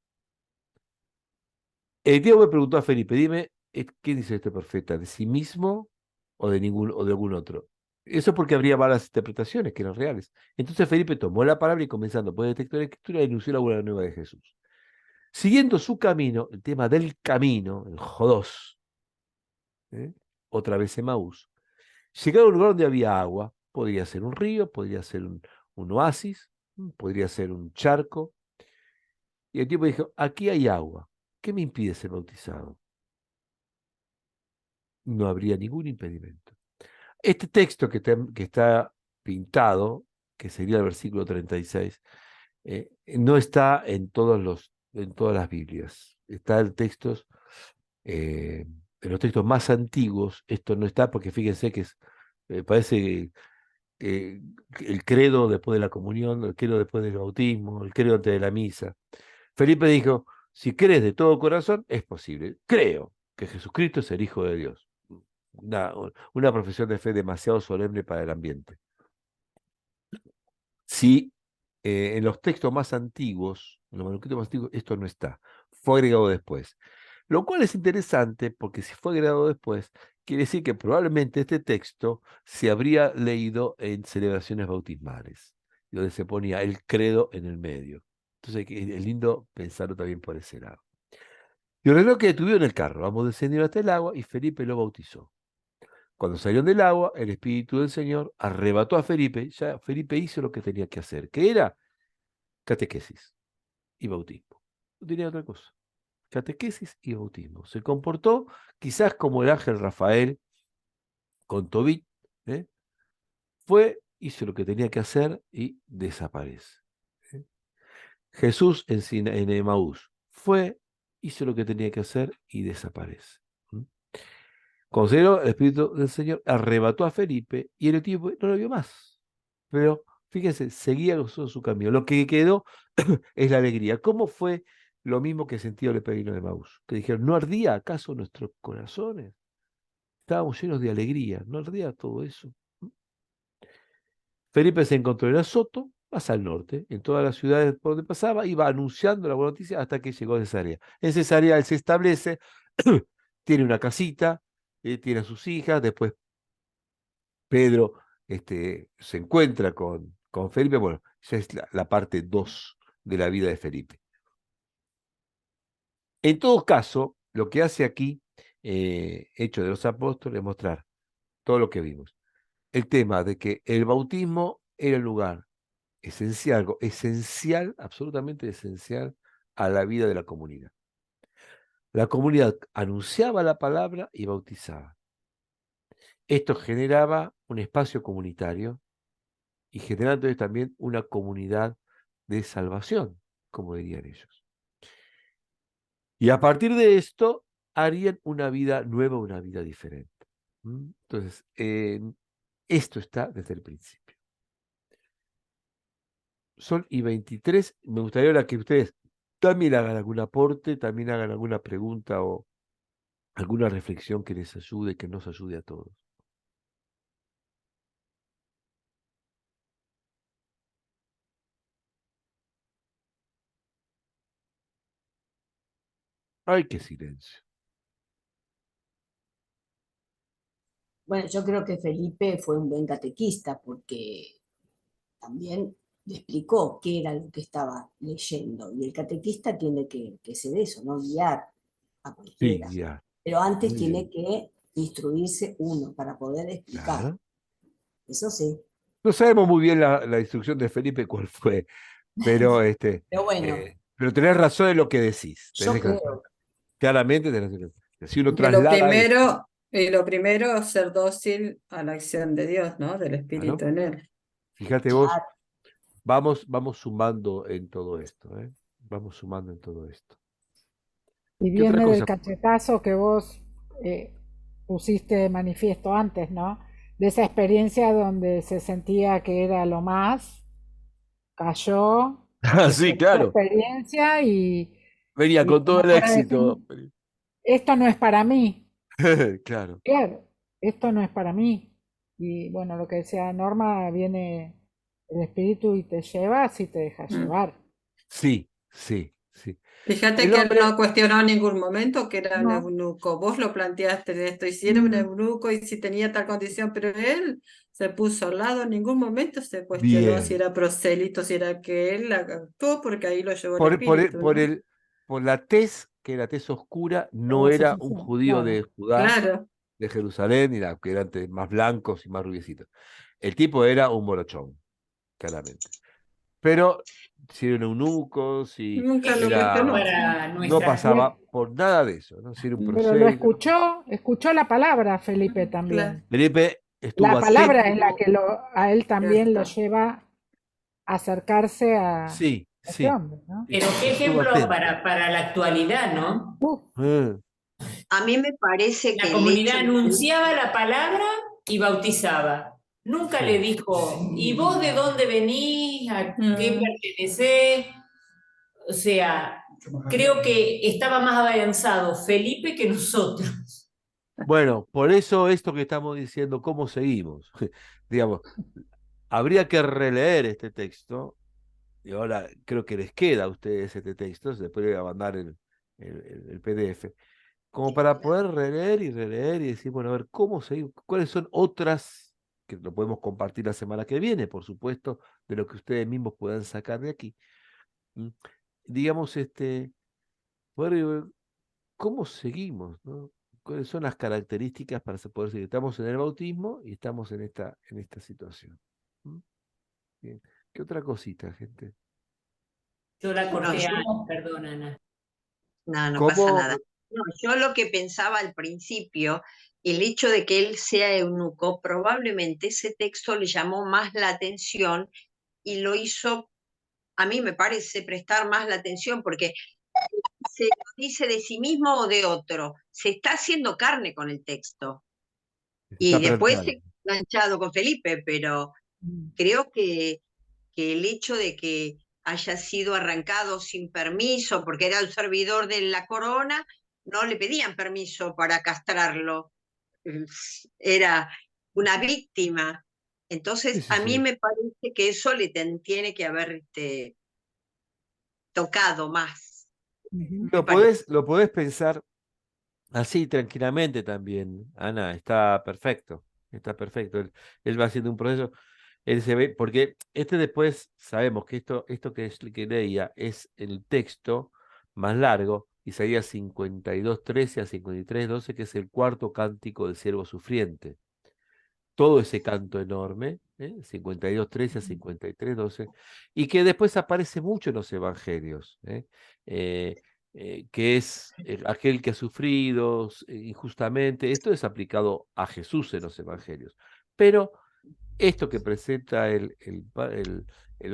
Speaker 1: El tío me preguntó a Felipe, dime, ¿qué dice este profeta? ¿De sí mismo o de algún otro? Eso porque habría malas interpretaciones que eran reales. Entonces Felipe tomó la palabra y comenzando por el texto de la Escritura, denunció la buena nueva de Jesús. Siguiendo su camino, el tema del camino, el Jodós, ¿eh? Otra vez Emaús, llegaron a un lugar donde había agua, podría ser un río, podría ser un oasis, podría ser un charco, y el tipo dijo, aquí hay agua, ¿qué me impide ser bautizado? No habría ningún impedimento. Este texto que está pintado, que sería el versículo 36, no está en todas las Biblias. Está en textos, en los textos más antiguos, esto no está porque fíjense que parece el credo después de la comunión, el credo después del bautismo, el credo antes de la misa. Felipe dijo, si crees de todo corazón, es posible. Creo que Jesucristo es el Hijo de Dios. Una, una profesión de fe demasiado solemne para el ambiente. Si en los textos más antiguos, en los manuscritos más antiguos, esto no está. Fue agregado después. Lo cual es interesante porque si fue agregado después, quiere decir que probablemente este texto se habría leído en celebraciones bautismales, donde se ponía el credo en el medio. Entonces es lindo pensarlo también por ese lado. Y ordenó que detuvieron el carro. Vamos descendiendo hasta el agua y Felipe lo bautizó. Cuando salieron del agua, el Espíritu del Señor arrebató a Felipe. Ya Felipe hizo lo que tenía que hacer, que era catequesis y bautismo. No tenía otra cosa. Catequesis y bautismo. Se comportó quizás como el ángel Rafael con Tobit, ¿eh? Hizo lo que tenía que hacer y desaparece. ¿Eh? Jesús en Emaús hizo lo que tenía que hacer y desaparece. Consideró el Espíritu del Señor, arrebató a Felipe y el tipo no lo vio más. Pero fíjense, seguía gozando su camino. Lo que quedó es la alegría. ¿Cómo fue lo mismo que sentía el peregrino de Maús? Que dijeron, ¿no ardía acaso nuestros corazones? Estábamos llenos de alegría, ¿no ardía todo eso? Felipe se encontró en Azoto, más al norte, en todas las ciudades por donde pasaba, iba anunciando la buena noticia hasta que llegó a Cesarea. En Cesarea él se establece, tiene una casita, tiene a sus hijas, después Pedro se encuentra con Felipe, bueno, ya es la parte 2 de la vida de Felipe. En todo caso, lo que hace aquí, Hechos de los Apóstoles, es mostrar todo lo que vimos. El tema de que el bautismo era el lugar esencial, algo esencial, absolutamente esencial a la vida de la comunidad. La comunidad anunciaba la palabra y bautizaba. Esto generaba un espacio comunitario y generaba entonces también una comunidad de salvación, como dirían ellos. Y a partir de esto harían una vida nueva, una vida diferente. Entonces, esto está desde el principio. Son y 23. Me gustaría ahora que ustedes también hagan algún aporte, también hagan alguna pregunta o alguna reflexión que les ayude, que nos ayude a todos. ¡Ay, qué silencio!
Speaker 5: Bueno, yo creo que Felipe fue un buen catequista porque también le explicó qué era lo que estaba leyendo. Y el catequista tiene que ser eso, no guiar a
Speaker 1: Sí,
Speaker 5: cualquiera.
Speaker 1: ya.
Speaker 5: Pero antes
Speaker 1: Muy
Speaker 5: tiene
Speaker 1: bien.
Speaker 5: que instruirse uno para poder explicar.
Speaker 1: Claro.
Speaker 5: Eso sí.
Speaker 1: No sabemos muy bien la instrucción de Felipe cuál fue, pero,
Speaker 5: Pero bueno,
Speaker 1: pero tenés razón en lo que decís.
Speaker 5: yo
Speaker 1: Tenés razón.
Speaker 5: creo.
Speaker 1: Claramente tenés razón. Si uno
Speaker 2: Que lo
Speaker 1: traslada
Speaker 2: primero, y lo primero es ser dócil a la acción de Dios, ¿no? Del Espíritu
Speaker 1: claro,
Speaker 2: en él.
Speaker 1: fíjate vos, vamos sumando en todo esto, ¿eh? Vamos sumando en todo esto.
Speaker 6: Y
Speaker 1: ¿Qué otra
Speaker 6: viene del
Speaker 1: cosa?
Speaker 6: cachetazo que vos pusiste de manifiesto antes, ¿no? De esa experiencia donde se sentía que era lo más, cayó,
Speaker 1: Ah, sí,
Speaker 6: después de esa
Speaker 1: claro.
Speaker 6: experiencia
Speaker 1: Venía
Speaker 6: y
Speaker 1: con todo
Speaker 6: como
Speaker 1: el
Speaker 6: para decir,
Speaker 1: éxito.
Speaker 6: esto no es para mí,
Speaker 1: Claro.
Speaker 6: claro, esto no es para mí. Y bueno, lo que decía Norma, viene el espíritu y te lleva si te deja
Speaker 2: Mm.
Speaker 6: llevar.
Speaker 1: Sí, sí, sí.
Speaker 2: Fíjate
Speaker 1: El
Speaker 2: que él
Speaker 1: hombre,
Speaker 2: no cuestionó en ningún momento que era un
Speaker 6: No.
Speaker 2: eunuco. Vos lo planteaste de esto, y si era un eunuco y si tenía tal condición, pero él se puso al lado, en ningún momento se cuestionó si
Speaker 1: bien.
Speaker 2: era prosélito, si era que él actuó porque ahí lo llevó el
Speaker 1: Por,
Speaker 2: espíritu,
Speaker 1: por,
Speaker 2: ¿no?
Speaker 1: el, por la tez, que la tez oscura, no
Speaker 6: La
Speaker 1: era un
Speaker 6: sucesión,
Speaker 1: judío de
Speaker 6: claro.
Speaker 1: Judá,
Speaker 2: Claro.
Speaker 1: de Jerusalén, que eran más blancos y más rubiecitos. El tipo era un morochón, claramente. Pero si era un eunuco, si
Speaker 2: Nunca lo
Speaker 8: Ejemplo
Speaker 1: era,
Speaker 2: cuestionó. Sí.
Speaker 8: para
Speaker 1: no
Speaker 8: nuestra...
Speaker 1: pasaba por nada de eso, ¿no? Si era un
Speaker 6: Pero lo
Speaker 1: prosélito.
Speaker 6: escuchó la palabra Felipe
Speaker 2: Claro,
Speaker 6: también.
Speaker 1: Felipe estuvo
Speaker 6: La palabra es la
Speaker 1: atento.
Speaker 6: que a él también lo
Speaker 2: cierto.
Speaker 6: lleva a acercarse a
Speaker 1: Sí,
Speaker 6: este
Speaker 1: sí,
Speaker 6: hombre, ¿no?
Speaker 1: sí,
Speaker 8: Pero qué
Speaker 1: estuvo
Speaker 8: ejemplo
Speaker 1: atento.
Speaker 8: para la actualidad, ¿no?
Speaker 1: Eh,
Speaker 9: A mí me parece que
Speaker 8: La
Speaker 9: el hecho
Speaker 8: comunidad
Speaker 9: de que
Speaker 8: anunciaba la palabra y bautizaba. Nunca le
Speaker 1: sí.
Speaker 8: dijo, ¿y vos de dónde venís? ¿A qué
Speaker 2: Mm.
Speaker 8: pertenecés? O sea, creo que estaba más avanzado Felipe que nosotros.
Speaker 1: Bueno, por eso esto que estamos diciendo, ¿cómo seguimos? Digamos, habría que releer este texto, y ahora creo que les queda a ustedes este texto, después voy a mandar el PDF, como para poder releer y releer y decir, bueno, a ver, ¿cómo seguimos? ¿Cuáles son otras, que lo podemos compartir la semana que viene, por supuesto, de lo que ustedes mismos puedan sacar de aquí? ¿Mm? Digamos, poder ¿cómo seguimos, no? ¿Cuáles son las características para poder seguir? Estamos en el bautismo y estamos en esta situación. ¿Mm? Bien. ¿Qué otra cosita, gente?
Speaker 8: Yo la
Speaker 9: no,
Speaker 8: corté
Speaker 9: yo,
Speaker 8: a perdón, Ana.
Speaker 9: no pasa
Speaker 1: ¿Cómo?
Speaker 9: nada. No, yo lo que pensaba al principio, el hecho de que él sea eunuco, probablemente ese texto le llamó más la atención y lo hizo, a mí me parece, prestar más la atención, porque se lo dice de sí mismo o de otro, se está haciendo carne con el texto.
Speaker 1: Está
Speaker 9: Y después
Speaker 1: planteado.
Speaker 9: se ha enganchado con Felipe, pero creo que el hecho de que haya sido arrancado sin permiso, porque era el servidor de la corona, no le pedían permiso para castrarlo, era una víctima.
Speaker 1: Sí,
Speaker 9: Entonces,
Speaker 1: sí,
Speaker 9: a mí
Speaker 1: sí.
Speaker 9: me parece que eso le tiene que haber tocado más,
Speaker 6: Ujú.
Speaker 9: me parece.
Speaker 1: Lo podés pensar así tranquilamente también, Ana, está perfecto. Está perfecto. Él va haciendo un proceso. Él se ve, porque después sabemos que esto que leía es el texto más largo, Isaías 52:13 a 53:12, que es el cuarto cántico del siervo sufriente. Todo ese canto enorme, 52:13 a 53:12, y que después aparece mucho en los evangelios, que es aquel que ha sufrido injustamente. Esto es aplicado a Jesús en los evangelios. Pero esto que presenta el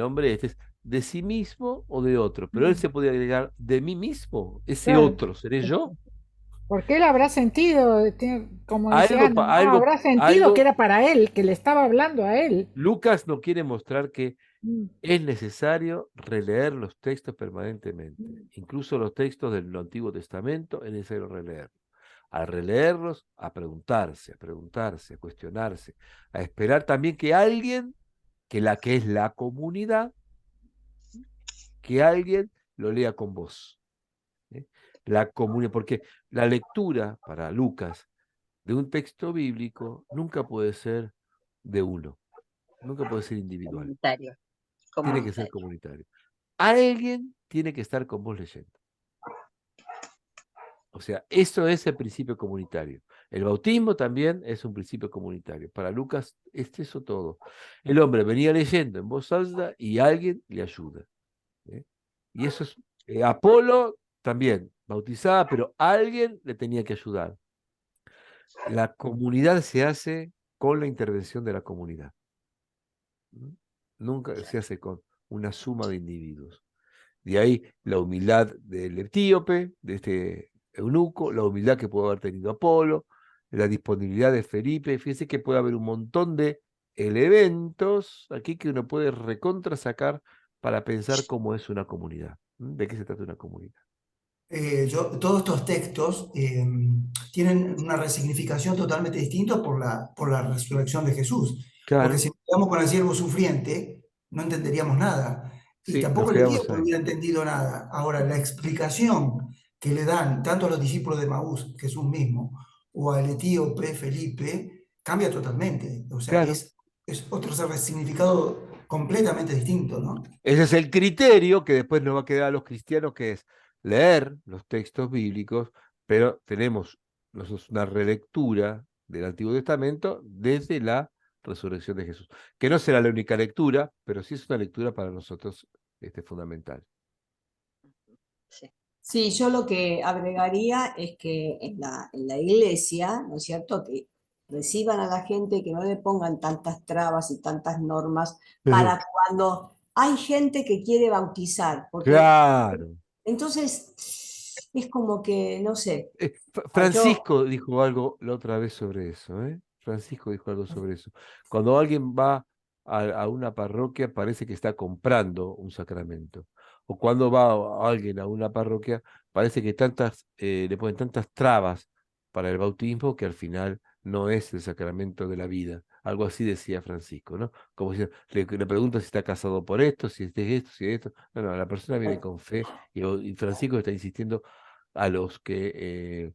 Speaker 1: hombre es de sí mismo o de otro, pero él se puede agregar de mí mismo, ese
Speaker 6: Claro.
Speaker 1: otro, ¿seré yo?
Speaker 6: Porque él habrá sentido, como decía
Speaker 1: Algo,
Speaker 6: Ana, ¿no? Habrá sentido que
Speaker 1: algo,
Speaker 6: era para él, que le estaba hablando a él.
Speaker 1: Lucas nos quiere mostrar que
Speaker 6: Mm.
Speaker 1: es necesario releer los textos permanentemente, incluso los textos del Antiguo Testamento es necesario releerlos. Al releerlos, a preguntarse, a cuestionarse, a esperar también que alguien, que es la comunidad, que alguien lo lea con vos. ¿Eh? La comunidad, porque la lectura para Lucas de un texto bíblico nunca puede ser de uno, nunca puede ser individual,
Speaker 9: Comunitario,
Speaker 1: tiene que ser
Speaker 9: comunitario.
Speaker 1: comunitario. Alguien tiene que estar con vos leyendo. O sea, eso es el principio comunitario. El bautismo también es un principio comunitario. Para Lucas es eso todo. El hombre venía leyendo en voz alta y alguien le ayuda. ¿Eh? Y eso es, Apolo también bautizaba, pero alguien le tenía que ayudar. La comunidad se hace con la intervención de la comunidad. ¿Mm? Nunca se hace con una suma de individuos. De ahí la humildad del etíope, de este eunuco, la humildad que pudo haber tenido Apolo, la disponibilidad de Felipe. Fíjense que puede haber un montón de elementos aquí que uno puede recontra sacar para pensar cómo es una comunidad. ¿Mm? ¿De qué se trata una comunidad?
Speaker 7: Todos estos textos tienen una resignificación totalmente distinta por la resurrección de Jesús. Porque
Speaker 1: Claro,
Speaker 7: si nos quedamos con el siervo sufriente, no entenderíamos nada. Y
Speaker 1: sí, nos
Speaker 7: tampoco el
Speaker 1: quedamos
Speaker 7: etíope
Speaker 1: ahí.
Speaker 7: hubiera entendido nada. Ahora, la explicación que le dan tanto a los discípulos de Maús, Jesús mismo, o al etíope, Felipe, cambia totalmente. O sea,
Speaker 1: Claro.
Speaker 7: es otro significado completamente distinto, ¿no?
Speaker 1: Ese es el criterio que después nos va a quedar a los cristianos, que es leer los textos bíblicos, pero tenemos nosotros una relectura del Antiguo Testamento desde la resurrección de Jesús, que no será la única lectura, pero sí es una lectura para nosotros fundamental.
Speaker 9: Sí.
Speaker 5: Sí, yo lo que agregaría es que en la iglesia, ¿no es cierto?, que reciban a la gente, que no le pongan tantas trabas y tantas normas para cuando hay gente que quiere bautizar, porque
Speaker 1: Claro.
Speaker 5: entonces es como que, no sé, yo,
Speaker 1: Francisco dijo algo la otra vez sobre eso, ¿eh? Francisco dijo algo sobre eso. Cuando alguien va a una parroquia, parece que está comprando un sacramento. O cuando va alguien a una parroquia, parece que le ponen tantas trabas para el bautismo que al final no es el sacramento de la vida. Algo así decía Francisco, ¿no? Como si le pregunta si está casado por esto, si es esto, si es esto. No, no, la persona viene con fe y Francisco está insistiendo a los que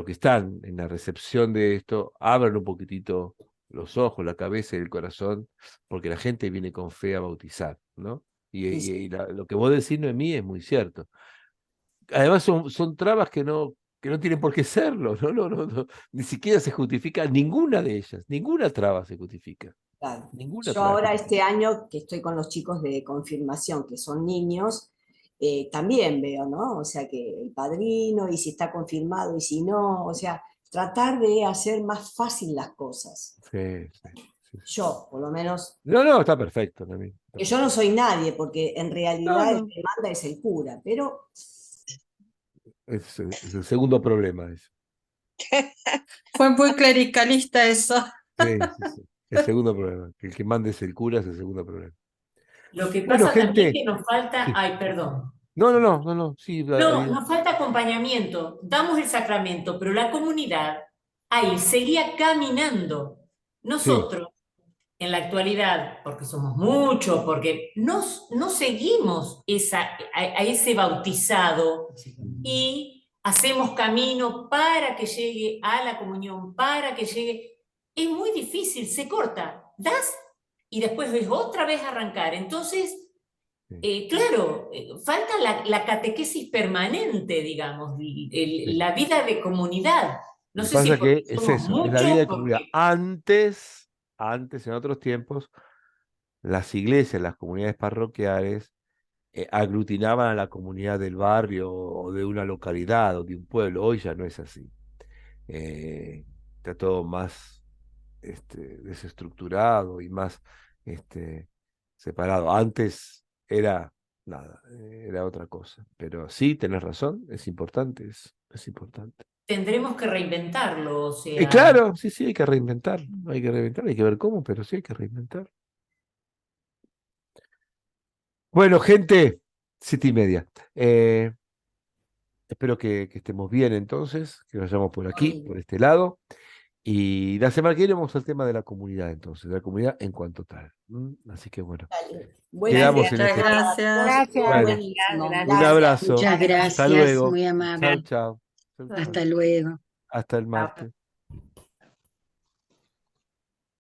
Speaker 1: están en la recepción de esto, abran un poquitito los ojos, la cabeza y el corazón, porque la gente viene con fe a bautizar, ¿no? Lo que vos decís, Noemí, es muy cierto. Además son trabas que no tienen por qué serlo, no, ni siquiera se justifica ninguna de ellas, ninguna traba se justifica,
Speaker 5: claro,
Speaker 1: ninguna
Speaker 5: yo
Speaker 1: traba.
Speaker 5: ahora este año que estoy con los chicos de confirmación, que son niños, también veo, ¿no? O sea, que el padrino, y si está confirmado y si no, o sea, tratar de hacer más fácil las cosas.
Speaker 1: Sí, sí.
Speaker 5: Yo, por lo menos,
Speaker 1: No, está perfecto, Noemí, está
Speaker 5: que yo no soy nadie, porque en realidad el
Speaker 1: No.
Speaker 5: que manda es el cura, pero
Speaker 1: Es el segundo problema eso.
Speaker 2: Fue muy clericalista eso.
Speaker 1: Sí. El segundo problema. Que el que mande es el cura es el segundo problema.
Speaker 8: Lo que
Speaker 1: Bueno,
Speaker 8: pasa también
Speaker 1: gente.
Speaker 8: que nos falta,
Speaker 1: Sí.
Speaker 8: ay, perdón.
Speaker 1: No. Sí,
Speaker 8: No, nos falta acompañamiento. Damos el sacramento, pero la comunidad ahí seguía caminando.
Speaker 1: sí.
Speaker 8: Nosotros, en la actualidad, porque somos muchos, porque no seguimos a ese bautizado y hacemos camino para que llegue a la comunión, para que llegue. Es muy difícil, se corta, das y después es otra vez arrancar. Entonces, claro, falta la catequesis permanente, digamos, la vida de comunidad. No
Speaker 1: Lo que
Speaker 8: sé si
Speaker 1: pasa
Speaker 8: porque
Speaker 1: que es
Speaker 8: somos
Speaker 1: eso, es la vida
Speaker 8: muchos,
Speaker 1: de comunidad.
Speaker 8: porque
Speaker 1: Antes, en otros tiempos, las iglesias, las comunidades parroquiales, aglutinaban a la comunidad del barrio o de una localidad o de un pueblo. Hoy ya no es así. Está todo más desestructurado y más separado. Antes era nada, era otra cosa. Pero sí, tenés razón, es importante, es importante.
Speaker 8: tendremos que reinventarlo, o sea.
Speaker 1: Claro, sí, hay que reinventarlo, hay que ver cómo, pero sí hay que reinventarlo. Bueno, gente, 7:30. Espero que estemos bien entonces, que vayamos por aquí, por este lado. Y la semana que viene vamos al tema de la comunidad, entonces, de la comunidad en cuanto tal. Así que bueno, quedamos en
Speaker 2: Muchas
Speaker 1: este.
Speaker 2: gracias.
Speaker 6: Gracias.
Speaker 1: Bueno,
Speaker 5: buenísimo.
Speaker 1: un
Speaker 5: Gracias.
Speaker 1: abrazo.
Speaker 10: Muchas
Speaker 1: Hasta
Speaker 10: gracias,
Speaker 1: luego.
Speaker 10: muy amable.
Speaker 1: Chau.
Speaker 10: Hasta luego.
Speaker 1: Hasta el martes.